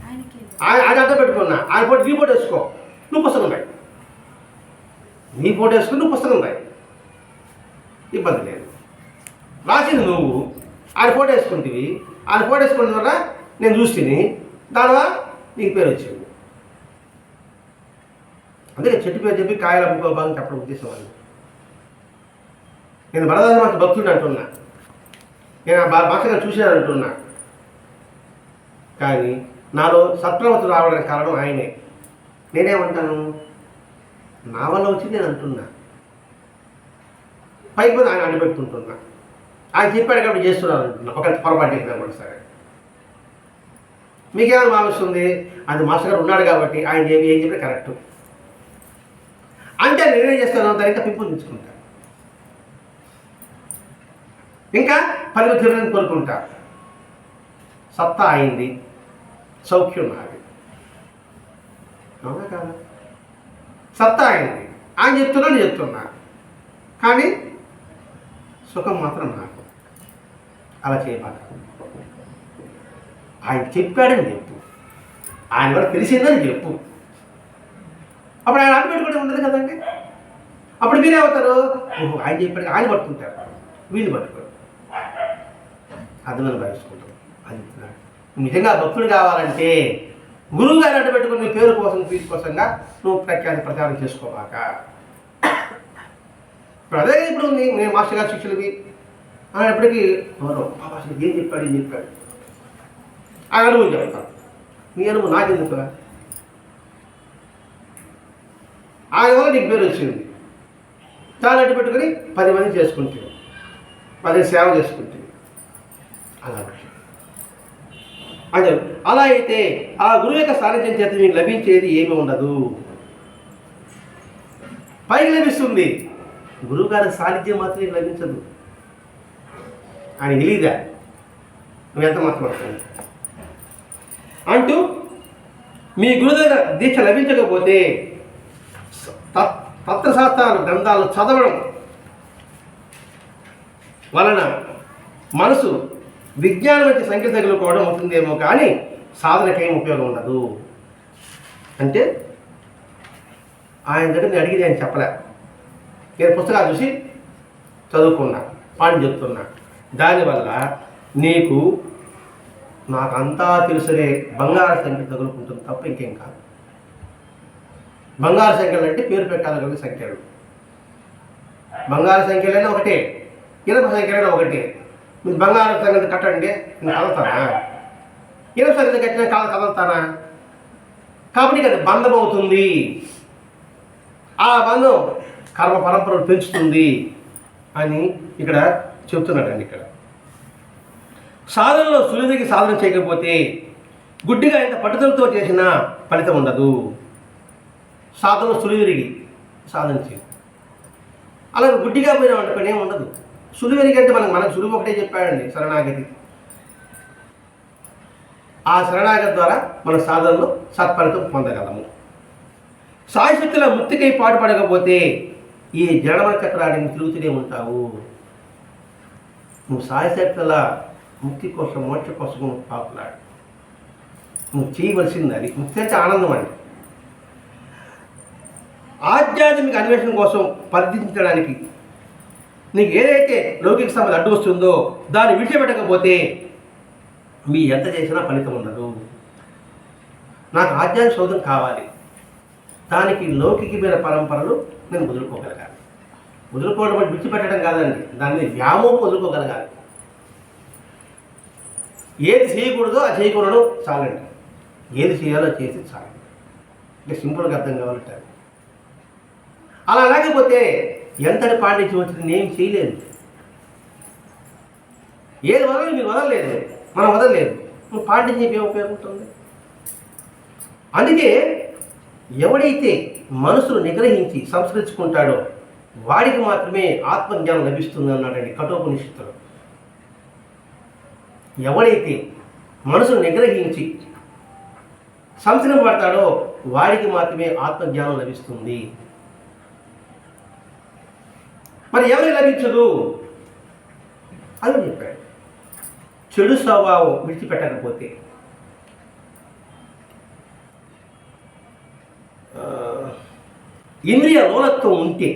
ఆయనకి ఆయన అడ్డం పెట్టుకున్నా, ఆయన ఫోటో నీ ఫోటో వేసుకో, నువ్వు పుస్తకం రాయి. నీ ఫోటో వేసుకుని నువ్వు పుస్తకం రాయి, ఇబ్బంది లేదు. రాసింది నువ్వు, ఆయన ఫోటో వేసుకుంటుంది, ఆయన ఫోటో వేసుకున్న వల్ల నేను చూస్తుంది, దానివల్ల నీకు పేరు వచ్చింది. అందుకే చెట్టు పేరు చెప్పి కాయలు అమ్ముకోబాలని చెప్పడం ఉద్దేశం వాళ్ళు. నేను వరదాస మహర్షి భక్తుడిని అంటున్నా, నేను ఆ భాషగా చూశాను అంటున్నా, కానీ నాలో సత్ప్రవృత్తి రావడానికి కారణం ఆయనే. నేనేమంటాను, నా వల్ల వచ్చి నేను అంటున్నా, పైకి మీద ఆయన అడ్డుపెట్టుకుంటున్నా. ఆయన చెప్పాడు కాబట్టి చేస్తున్నాను అంటున్నా, ఒక పొరపాటు చేసినా కూడా సరే. మీకేమైనా భావిస్తుంది, అది మాస్టర్ గారు ఉన్నాడు కాబట్టి ఆయన ఏం చెప్పినా కరెక్ట్ అంటే నేనేం చేస్తాను, దాని ఇంకా పెంపొందించుకుంటా, ఇంకా పరిమితులను కోరుకుంటా. సత్తా అయింది, సౌఖ్యం నాది, అవునా కాదా? సత్తా అయింది, ఆయన చెప్తున్నాను చెప్తున్నా, కానీ సుఖం మాత్రం నాకు. అలా చేయబాక. ఆయన చెప్పాడని చెప్పు, ఆయన వరకు తెలిసిందని చెప్పు. అప్పుడు ఆయన అడ్డు పెట్టుకుంటే ఉండదు కదండి. అప్పుడు మీరే అవుతారు, ఓహో ఆయన చెప్పాడు, ఆయన పట్టుకుంటారు, వీళ్ళు పట్టుకోరు. అర్థమని భావించుకుంటాం. అది నిజంగా భక్తుడు కావాలంటే గురువు గారు అడ్డు పెట్టుకుని నీ పేరు కోసం ఫీజు కోసంగా నువ్వు ప్రఖ్యాతి ప్రచారం చేసుకోవాక. ఇప్పుడు అదే ఇప్పుడు ఉంది, నేను మాస్టర్ గారి శిష్యులవి అనేప్పటికీ బాబా అసలు ఏం చెప్పాడు ఏం చెప్పాడు ఆ అనుభవం చెప్తాను. నీ అనుభవం నాకెందుకు? ఆయన వల్ల నీకు పేరు వచ్చింది, చాలా అడ్డు పెట్టుకుని 10 మంది చేసుకుంటుంది, 10 సేవ చేసుకుంటుంది. అలా అదే అలా అయితే ఆ గురువు యొక్క సాన్నిధ్యం చేత మీకు లభించేది ఏమీ ఉండదు. పైకి లభిస్తుంది, గురువు గారి సాన్నిధ్యం మాత్రం లభించదు. ఆయన తెలియదా నువ్వు ఎంత మాత్రం అంటూ మీ గురువు దగ్గర దీక్ష లభించకపోతే తత్వశాస్త్రాలు గ్రంథాలు చదవడం వలన మనసు విజ్ఞానం వచ్చి సంఖ్య తగులుకోవడం అవుతుందేమో కానీ సాధనకేం ఉపయోగం ఉండదు. అంటే ఆయన దగ్గర నేను అడిగితే ఆయన చెప్పలే, నేను పుస్తకాలు చూసి చదువుకున్నా, పాఠం చెప్తున్నా. దానివల్ల నీకు నాకంతా తెలుసునే బంగారు సంఖ్య తగులుకుంటుంది తప్ప ఇంకేం కాదు. బంగారు సంఖ్యలు అంటే పేరు పెట్టాలనే సంఖ్యలు. బంగారు సంఖ్యలైనా ఒకటే, ఇనుప సంఖ్యలైనా ఒకటే. మీరు బంగారు సంఖ్యలు కట్టండి, నేను కదలుతానా? ఇనుప సంఖ్యలు కట్టిన కదలుతానా? కాబట్టి అది బంధం అవుతుంది. ఆ బంధం కర్మ పరంపరను పెంచుతుంది అని ఇక్కడ చెప్తున్నాడండి. ఇక్కడ సాధనలో సులువుకి సాధన చేయకపోతే గుడ్డిగా ఎంత పట్టుదలతో చేసినా ఫలితం ఉండదు. సాధనలో సులువిరిగి సాధన చేయాలి. అలాగే గుడ్డిగా పోయినా వండుకొని ఏమి ఉండదు. సులువిరిగి అంటే మనకు సులువు ఒకటే చెప్పాడండి, శరణాగతి. ఆ శరణాగతి ద్వారా మన సాధనలో సత్ఫలితం పొందగలము. సాయశక్తుల ముక్తికై పాటుపడకపోతే ఈ జడమర చక్రాన్ని తిరుగుతూనే ఉంటావు. నువ్వు సాయశక్తుల ముక్తి కోసం మోక్ష కోసం పాపులాడు. నువ్వు చేయవలసింది అది. ముక్తి అంటే ఆనందం అండి. ఆధ్యాత్మిక అన్వేషణ కోసం పరిధించడానికి నీకు ఏదైతే లౌకిక సంపద అడ్డు వస్తుందో దాన్ని విడిచిపెట్టకపోతే మీ ఎంత చేసినా ఫలితం ఉండదు. నాకు ఆధ్యాత్మిక శోధన కావాలి, దానికి లౌకికమైన పరంపరలు నేను వదులుకోగలగాలి. వదులుకోవడం అంటే విడిచిపెట్టడం కాదండి, దాన్ని వ్యామోహం వదులుకోగలగాలి. ఏది చేయకూడదో అది చేయకూడదు చాలండి, ఏది చేయాలో చేసి చాలండి. అంటే సింపుల్గా అర్థం కావాలంటారు. అలా లేకపోతే ఎంతటి పాండిత్యం వచ్చింది నేను చేయలేదు. ఏది వదలని మీరు వదలలేదు, మనం వదలలేదు. నువ్వు పాండిత్యం ఏం ఉపయోగం ఉంటుంది? అందుకే ఎవడైతే మనసును నిగ్రహించి సంస్కరించుకుంటాడో వాడికి మాత్రమే ఆత్మజ్ఞానం లభిస్తుంది అన్నాడండి కఠోపనిషత్తులో. ఎవడైతే మనసును నిగ్రహించి సంస్కరింపబడతాడో వాడికి మాత్రమే ఆత్మజ్ఞానం లభిస్తుంది. మరి ఎవరికి లభించదు అని చెప్పాడు. చెడు స్వభావం విడిచిపెట్టకపోతే ఆ, ఇంద్రియ లోలత్వం ఉంటే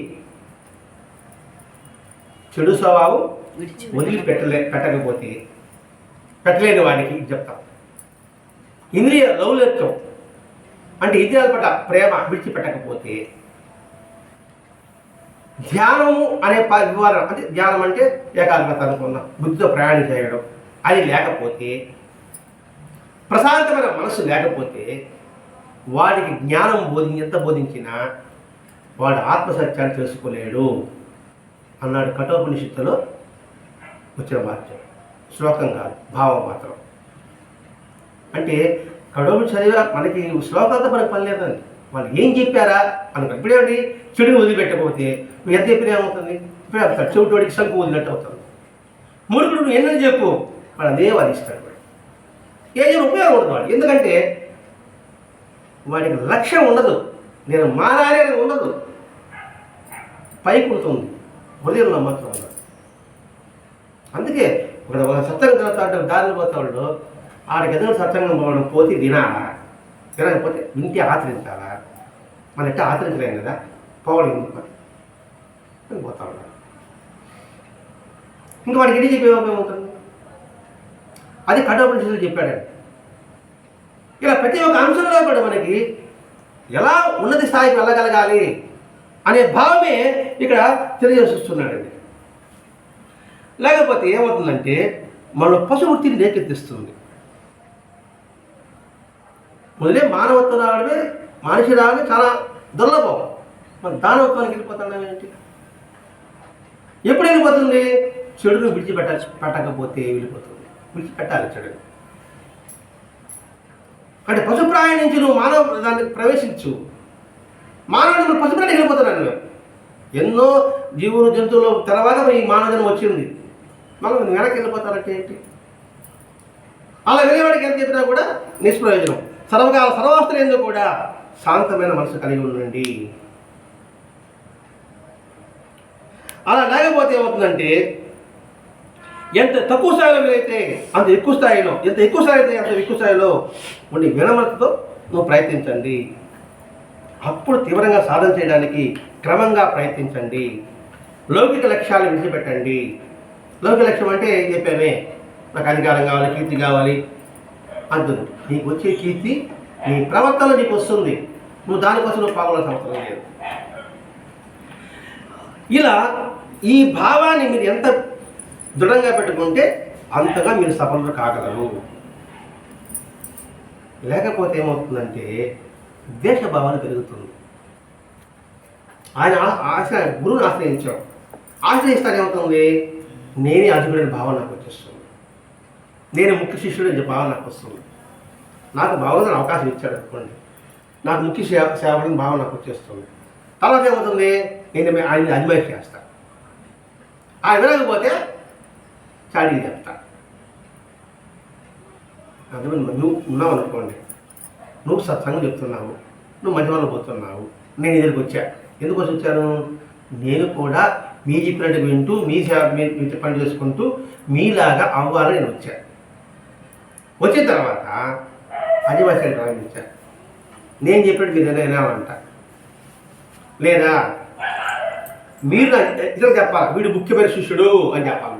చెడు స్వభావం పెట్టకపోతే పెట్టలేని వాడికి చెప్తాం. ఇంద్రియ లౌలత్వం అంటే ఇంద్రియాల పట్ల ప్రేమ విడిచిపెట్టకపోతే, ధ్యానము అనే వివరణ అంటే ధ్యానం అంటే ఏకాగ్రత అనుకున్నాం, బుద్ధితో ప్రయాణం చేయడం, అది లేకపోతే, ప్రశాంతమైన మనసు లేకపోతే వాడికి జ్ఞానం ఎంత బోధించినా వాడు ఆత్మసత్యాన్ని తెలుసుకోలేడు అన్నాడు కఠోపనిషత్తులో వచ్చిన వాక్యం. శ్లోకం కాదు, భావం మాత్రం. అంటే కఠోప చదివా మనకి శ్లోకాలతో మనకు పని లేదండి. వాళ్ళు ఏం చెప్పారా అనుకో. ఇప్పుడేమిటి చెడుని వదిలిపెట్టకపోతే నువ్వు ఎంత చెప్పిన ఏమవుతుంది? ఇప్పుడే అవుతాడు చెవిటోడికి శంకు వదిలినట్టు అవుతుంది. మురుకుడు నువ్వు ఎన్నని చెప్పు వాడు అదే వాదిస్తాడు. వాడు ఏం ఉపయోగం ఉండదు వాడు. ఎందుకంటే వాడికి లక్ష్యం ఉండదు, నేను మారాలి అని ఉండదు. పైకి ఉంటుంది, హృదయంలో మాత్రం ఉండదు. అందుకే ఒక సత్సంగం చదువుతా దారిలో పోతాడు, ఆడికి ఎదురు సత్సంగం పోవడం పోతే వినాలా, వినకపోతే వింటే ఆచరించాలా? మన ఎట్లా ఆచరించలేం కదా, పోవడం ఎందుకు అని పోతా ఉన్నాడు. ఇంకా వాడికి ఎన్ని చెప్పే ఉపయోగం ఉంటుంది? అది కఠోపనిషత్తులు చెప్పాడండి. ఇలా ప్రతి ఒక్క అంశంలో కూడా మనకి ఎలా ఉన్నత స్థాయికి వెళ్ళగలగాలి అనే భావమే ఇక్కడ తెలియజేస్తున్నాడండి. లేకపోతే ఏమవుతుందంటే మన పశువృత్తిని రేకెత్తిస్తుంది. మొదలే మానవత్వం రావడమే, మనిషి రావడమే చాలా దుర్లభం. మన దానవత్వానికి వెళ్ళిపోతున్నాం ఏంటి? ఎప్పుడు వెళ్ళిపోతుంది? చెడును పెట్టకపోతే వెళ్ళిపోతుంది. విడిచిపెట్టాలి చెడుని. అంటే పశుప్రాయం నుంచి నువ్వు మానవ దానికి ప్రవేశించు. మానవుడు పశుప్రాణి వెళ్ళిపోతున్నాను మేము. ఎన్నో జీవులు జంతువులు తర్వాత ఈ మానవజనం వచ్చింది. మనం వెనక్కి వెళ్ళిపోతారంటే ఏంటి? అలా వెళ్ళేవాడికి ఎంత చెప్పినా కూడా నిష్ప్రయోజనం. సర్వావస్థలందు కూడా శాంతమైన మనసు కలిగి ఉండండి. అలా లేకపోతే ఏమవుతుందంటే ఎంత తక్కువ స్థాయిలో అయితే అంత ఎక్కువ స్థాయిలో, ఎంత ఎక్కువ స్థాయి అయితే అంత ఎక్కువ స్థాయిలో ఉండి వినమ్రతతో నువ్వు ప్రయత్నించండి. అప్పుడు తీవ్రంగా సాధన చేయడానికి క్రమంగా ప్రయత్నించండి. లౌకిక లక్ష్యాలు విడిచిపెట్టండి. లౌకిక లక్ష్యం అంటే చెప్పామే, నాకు అధికారం కావాలి, కీర్తి కావాలి అంటుంది. నీకు వచ్చే కీర్తి నీ ప్రవర్తన నీకు వస్తుంది. నువ్వు దానికోసం నువ్వు పాల్గొనాల్సిన అవసరం లేదు. ఇలా ఈ భావాన్ని మీరు ఎంత దృఢంగా పెట్టుకుంటే అంతగా మీరు సఫలం కాగలరు. లేకపోతే ఏమవుతుందంటే ద్వేషభావాలు పెరుగుతుంది. ఆయన గురువుని ఆశ్రయించాం. ఆశ్రయిస్తాను ఏమవుతుంది? నేనే అధికుడైన భావన నాకు వచ్చేస్తుంది. నేను ముఖ్య శిష్యుడు అనే భావన నాకు వస్తుంది. నాకు భగవంతుడు అవకాశం ఇచ్చాడు అనుకోండి, నాకు ముఖ్య సేవకుడిని భావన నాకు వచ్చేస్తుంది. తర్వాత ఏమవుతుంది? నేను ఆయన్ని అధిమైకి చేస్తాను. ఆయన వినకపోతే చాడీలు చెప్తా. అర్థమైంది? నువ్వు ఉన్నావు అనుకోండి, నువ్వు సత్సంగం చెప్తున్నావు, నువ్వు మంచి వాళ్ళు పోతున్నావు, నేను ఇద్దరికి వచ్చా. ఎందుకోసం వచ్చాను? నేను కూడా మీ చెప్పినట్టు వింటూ మీ సేవ మీ పని చేసుకుంటూ మీలాగా అవ్వాలని నేను వచ్చాను. వచ్చిన తర్వాత అజమాయిషాన్ని ప్రారంభించాను. నేను చెప్పినట్టు మీరు వినాలంట, లేదా మీరు ఇతరులు చెప్పాలి వీడు ముఖ్యమైన శిష్యుడు అని చెప్పాలి.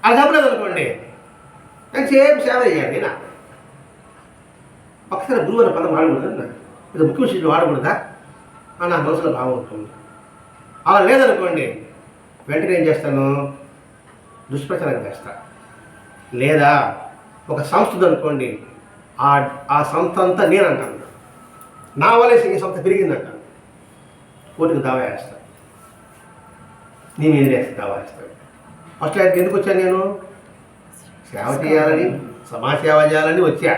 అది చెప్పలేదు అనుకోండి, నేను సేవ చేయాలి. నా ఒకసారి గురువు అనే పదం వాడకూడదు, ఇది ముఖ్య శిష్యుడు వాడకూడదా అని నా మనసులో బాగుంటుంది. అలా లేదనుకోండి, వెంటనే ఏం చేస్తాను? దుష్ప్రచారం చేస్తా. లేదా ఒక సంస్థ అనుకోండి, ఆ సంస్థ అంతా నేను అంటాను, నా వల్లే ఈ సంస్థ పెరిగిందంటాను. కోర్టుకు దావా వేస్తాను, నీ మీద వేస్తే దావా వేస్తాను. ఫస్ట్ ఎందుకు వచ్చాను? నేను సేవ చేయాలని, సమాజ సేవ చేయాలని వచ్చా.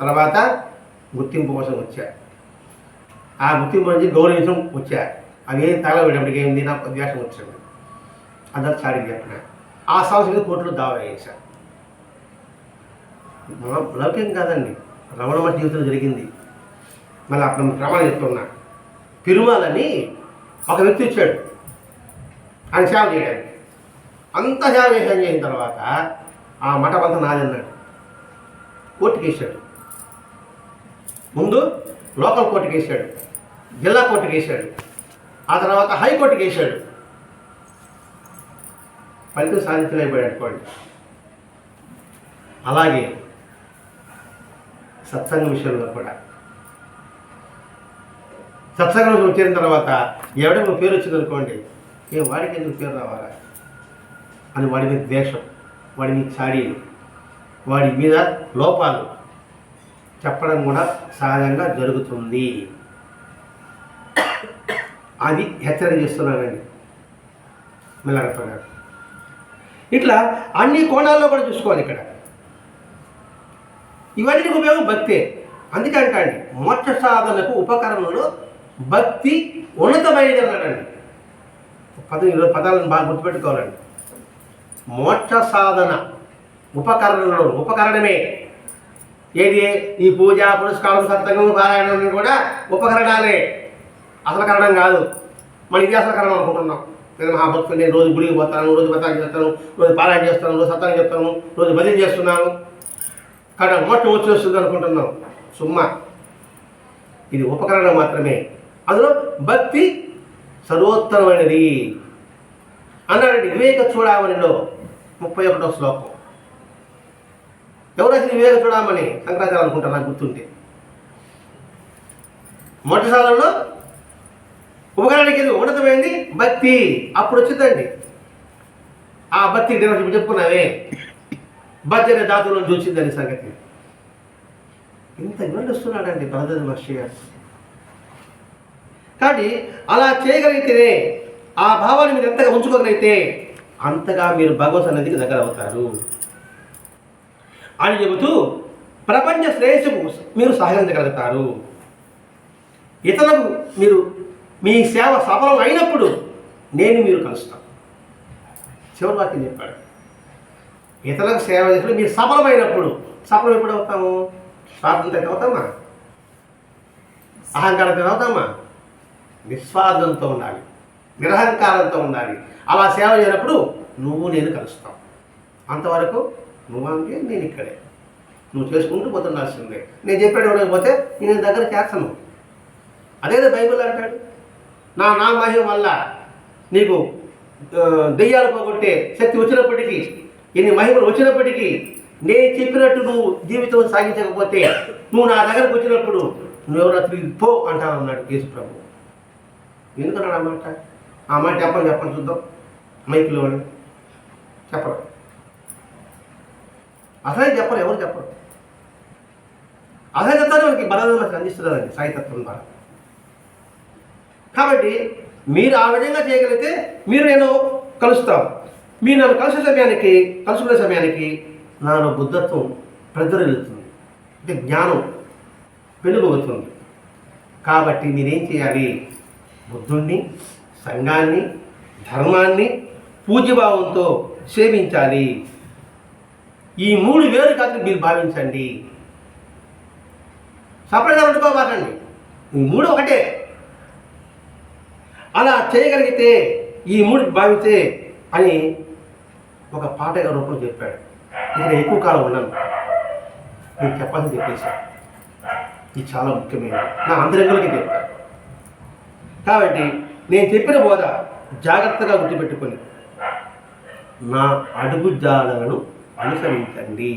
తర్వాత గుర్తింపు కోసం వచ్చా. ఆ గుర్తింపు నుంచి గౌరవించడం వచ్చా. అవి ఏం తగలబెట్టేప్పటికి ఏంది నాకు ద్వేషం వచ్చింది. అందరూ చాడికి చెప్పిన ఆ సంవత్సరం కోర్టులో దావా వేశాను. లౌక్యం కాదండి, రమణ జీవితంలో జరిగింది. మళ్ళీ అప్పుడు ప్రమాణం చెప్తున్నా. తిరుమలని ఒక వ్యక్తి వచ్చాడు ఆయన సేవ చేయడానికి. అంతా సేవ చేసిన తర్వాత ఆ మఠం అంతా నాదన్నాడు. కోర్టుకి వేసాడు. ముందు లోకల్ కోర్టుకి వేసాడు, జిల్లా కోర్టుకి వేసాడు, ఆ తర్వాత హైకోర్టుకి వేసాడు. ఫలితం సాధించలేకపోయాడు అనుకోండి. అలాగే సత్సంగం విషయంలో కూడా సత్సంగం వచ్చిన తర్వాత ఎవరికి పేరు వచ్చింది అనుకోండి, వాడికి ఎందుకు పేరు రావాలా అని వాడి మీద ద్వేషం, వాడి మీద చాడీలు, వాడి మీద లోపాలు చెప్పడం కూడా సహజంగా జరుగుతుంది. అది హెచ్చరిక చేస్తున్నానండి మిల్లరప్ప గారు. ఇట్లా అన్ని కోణాల్లో కూడా చూసుకోవాలి. ఇక్కడ ఇవన్నిటికి ఉపయోగం భక్తే. అందుకే అంటాండి మోక్ష సాధనకు ఉపకరణలో భక్తి ఉన్నతమైనది అన్నాడండి. పదాలను బాగా గుర్తుపెట్టుకోవాలండి. మోక్ష సాధన ఉపకరణమే ఏది? ఈ పూజ, పురస్కారం, సత్సంగం, పారాయణం కూడా ఉపకరణాలే, అసలు కరణం కాదు. మన ఇది అసలు కరణం అనుకుంటున్నాం. నేను మహాభక్తులు, నేను రోజు గుడికి పోతాను, రోజు వ్రతాలు చేస్తాను, రోజు పారాయణ చేస్తాను, రోజు సత్సంగం చెప్తాను, రోజు భజన చేస్తున్నాను, కానీ మోక్షం వచ్చేస్తుంది అనుకుంటున్నాం. సుమ్మా. ఇది ఉపకరణం మాత్రమే. అందులో భక్తి సర్వోత్తరమైనది అన్నాడండి వివేక చూడమనిలో 31వ శ్లోకం. ఎవరు అసలు వివేక చూడమని? శంకరాచార్య అనుకుంటారు, నాకు గుర్తుంటే. మొదటి సాధనలో ఉపకరణానికి ఉన్నతమైంది భక్తి. అప్పుడు వచ్చిందండి ఆ భక్తి చెప్పుకున్నావే, భక్తి అనే ధాతువులో చూసిందని సంగతి. ఇంత వివరిస్తున్నాడండి భరద్వాజ మహర్షి గారు. కాబట్టి అలా చేయగలిగితేనే, ఆ భావాన్ని మీరు ఎంతగా ఉంచుకోగలిగితే అంతగా మీరు భగవత్ సన్నిధికి దగ్గర అవుతారు అని చెబుతూ ప్రపంచ శ్రేయస్సుకు మీరు సహకరించగలుగుతారు. ఇతరులకు మీ సేవ సఫలం అయినప్పుడు మీరు కలుస్తాను. చివరి వాక్యం చెప్పాడు. ఇతరులకు సేవ చేసినప్పుడు మీరు సఫలమైనప్పుడు. సఫలం ఎప్పుడు అవుతాము? స్వాతంత్రం అవుతామా? అహంకారంతో అవుతామా? నిస్వార్థంతో ఉండాలి, నిరహంకారంతో ఉండాలి. అలా సేవ చేయనప్పుడు నేను కలుస్తావు. అంతవరకు నువ్వంటే నేను ఇక్కడే, నువ్వు చేసుకుంటూ పోతుండాల్సిందే. నేను చెప్పాడు పోతే నేను దగ్గర చేస్తాను. అదేదో బైబిల్ అంటాడు, నా మహిమ వల్ల నీకు దెయ్యాలు పోగొట్టే శక్తి వచ్చినప్పటికీ, ఎన్ని మహిమలు వచ్చినప్పటికీ, నేను చెప్పినట్టు నువ్వు జీవితం సాగించకపోతే నువ్వు నా దగ్గరకు వచ్చినప్పుడు నువ్వెవరో తిరిగి పో అంటాను అన్నాడు యేసు ప్రభు. ఎందుకన్నాడు ఆ మాట? ఆ మాట చెప్పండి చూద్దాం. మైకులో చెప్పరు, అసలే చెప్పరు, ఎవరు చెప్పరు. అసలే చెప్తారు మనకి బలవంతులకు అందిస్తున్నారండి సాయితత్వం ద్వారా. కాబట్టి మీరు ఆ విధంగా చేయగలిగితే నేను కలుస్తాం. మీరు నన్ను కలుసుకునే సమయానికి నాలో బుద్ధత్వం ప్రజ్వరిల్లుతుంది, అంటే జ్ఞానం వెలుగొస్తుంది. కాబట్టి మీరేం చేయాలి? బుద్ధుణ్ణి, సంఘాన్ని, ధర్మాన్ని పూజ్యభావంతో సేవించాలి. ఈ 3 వేరు కాదు మీరు భావించండి. సపరేట్గా ఉండిపోవాలండి. ఈ 3 ఒకటే. అలా చేయగలిగితే ఈ 3 భావితే అని ఒక పాట రూపంలో చెప్పాడు. ఇక్కడ ఎక్కువ కాలం ఉన్నాను, నేను చెప్పాలని చెప్పేశాను. ఇది చాలా ముఖ్యమైనది, నా అందరికీ చెప్పాను. కాబట్టి నేను చెప్పిన బోధ జాగ్రత్తగా గుర్తుపెట్టుకొని నా అడుగు జాడలను అనుసరించండి.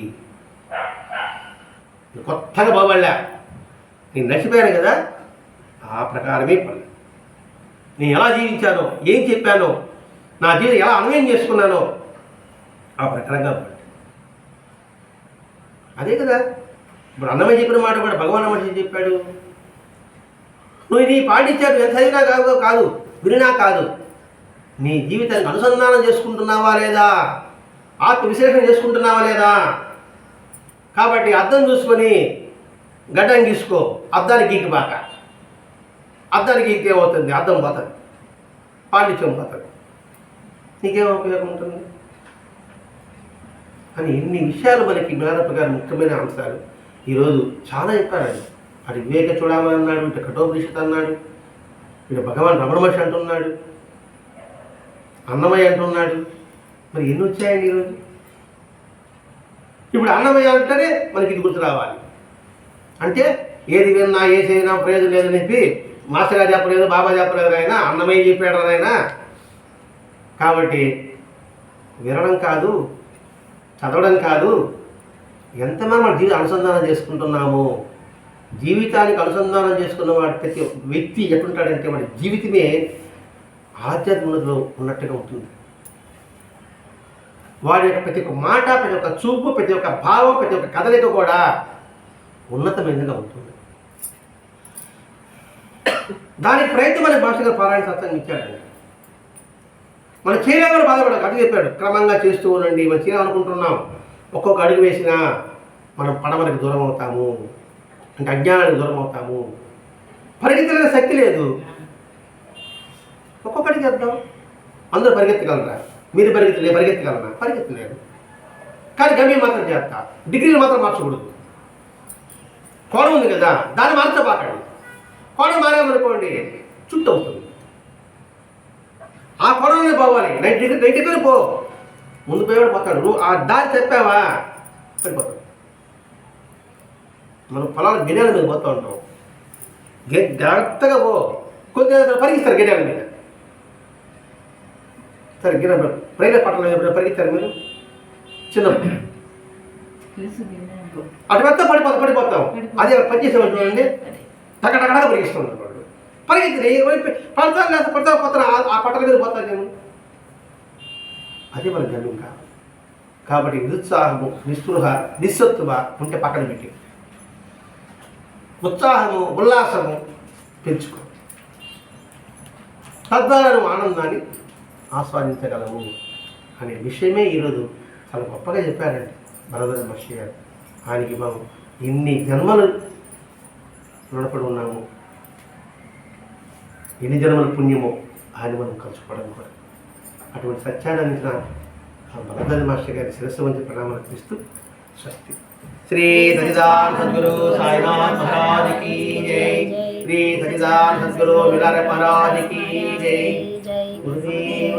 కొత్తగా బాగుపడలే, నేను నచ్చిపోయాను కదా, ఆ ప్రకారమే పని. నేను ఎలా జీవించానో, ఏం చెప్పానో, నా జీవితం ఎలా అన్వయం చేసుకున్నానో ఆ ప్రకారంగా పడి. అదే కదా ఇప్పుడు అన్నమయ్య చెప్పిన మాట కూడా భగవాన్ మనిషి చెప్పాడు. నువ్వు ఇది పాటించాడు, ఎంత చదివినా కాదు, వినినా కాదు, నీ జీవితాన్ని అనుసంధానం చేసుకుంటున్నావా లేదా, ఆత్మ విశ్లేషణ చేసుకుంటున్నావా లేదా. కాబట్టి అద్దం చూసుకొని గడ్డం గీసుకో, అద్దానికి గీకి బాక. అద్దానికి గీకితే ఏమవుతుంది? అద్దం పోతుంది, పాండిత్యం పోతుంది, నీకేం ఉపయోగం ఉంటుంది అని ఇన్ని విషయాలు మనకి జ్ఞానప్ప గారు ముఖ్యమైన అంశాలు ఈరోజు చాలా చెప్పారండి. అటు వివేక చూడమని అన్నాడు, ఇటు కఠోపనిషత్ అన్నాడు, ఇటు భగవాన్ రమణ మహర్షి అంటున్నాడు, అన్నమయ్య అంటున్నాడు. మరి ఎన్ని వచ్చాయండి ఈరోజు? ఇప్పుడు అన్నమయ్య అంటేనే మనకి ఇది గుర్తు రావాలి. అంటే ఏది విన్నా ఏ చేసినా ప్రయోజనం లేదని చెప్పి మాస్టర్ గారు చెప్పలేదు, బాబా చెప్పలేదు, ఆయన అన్నమయ్య చెప్పాడు ఆయన. కాబట్టి వినడం కాదు, చదవడం కాదు, ఎంతమంది మన జీవితం అనుసంధానం చేసుకుంటున్నాము. జీవితానికి అనుసంధానం చేసుకున్న వాడి ప్రతి వ్యక్తి ఎట్లుంటాడంటే వాడి జీవితమే ఆధ్యాత్మికతలో ఉన్నట్టుగా ఉంటుంది. వాడి యొక్క ప్రతి ఒక్క మాట, ప్రతి ఒక్క చూపు, ప్రతి ఒక్క భావం, ప్రతి ఒక్క కదలిక కూడా ఉన్నతమైనదిగా ఉంటుంది. దానికి ప్రయత్నం మన మాస్టర్ గారు పారాయణ సత్సంగం ఇచ్చాడండి. మనం చేయలేమని బాధపడక అది చెప్పాడు. క్రమంగా చేస్తూ ఉండండి. మనం చేయాలనుకుంటున్నాం, ఒక్కొక్క అడుగు వేసినా మనం పడవలకు దూరం అవుతాము, అంటే అజ్ఞానానికి దూరం అవుతాము. పరిగెత్తలేని శక్తి లేదు. ఒక్కొక్కటి చేద్దాం. అందరూ పరిగెత్తగలరా? మీరు పరిగెత్తగలరా? పరిగెత్తలేరు. కానీ గమ్యం మాత్రం చేస్తా. డిగ్రీలు మాత్రం మార్చకూడదు. కోణం ఉంది కదా, దాన్ని మార్చబాకండి. కోణం మారామనుకోండి చుట్టూ అవుతుంది. ఆ కోణంలో పోవాలి. 90 డిగ్రీలు పో. ముందు పోయేవాడు పోతాడు. నువ్వు ఆ దారి చెప్పావా సరిపోతాడు. మనం పొలాలు గిన్నెల మీద పోతూ ఉంటాం. జాగ్రత్తగా పో. కొద్దిగా పరిగిస్తారు గిన్నెల మీద. సరే గిన్నె ప్రైవేట్ పట్టణంలో ఎప్పుడు పరిగెత్తారు మీరు? చిన్నప్పుడు అటువెత్త పడిపోతాం. అదే పనిచేసేవాళ్ళు చూడండి, టకటకటగా పరిగిస్తూ ఉంటారు వాళ్ళు. పరిగెత్తి పడతారు లేదా పోతారు. ఆ పట్టణ మీద పోతారు నేను. అదే మన గమ్యం కాదు. కాబట్టి నిరుత్సాహము, నిస్పృహ, నిస్సత్తువ ఉంటే పక్కన పెట్టి ఉత్సాహము, ఉల్లాసము పెంచుకో. తద్వారా నువ్వు ఆనందాన్ని ఆస్వాదించగలవు అనే విషయమే ఈరోజు చాలా గొప్పగా చెప్పారండి బలవర మహర్షి గారు. ఆయనకి మనం ఎన్ని జన్మలు రుణపడి ఉన్నాము, ఎన్ని జన్మల పుణ్యమో ఆయన మనం కలుసుకోవడం కూడా. అటువంటి సత్యాన్ని అందించిన బలవర మహర్షి గారి శిరస్సు వంటి ప్రణామాలు ఇస్తూ స్వస్తి. శ్రీ సచిదానంద సద్గురు సాయినాథ్ మహారాజ్ की जय. श्री सचिदानंद सद्गुरु मिलारे महाराज की जय. गुरुदेव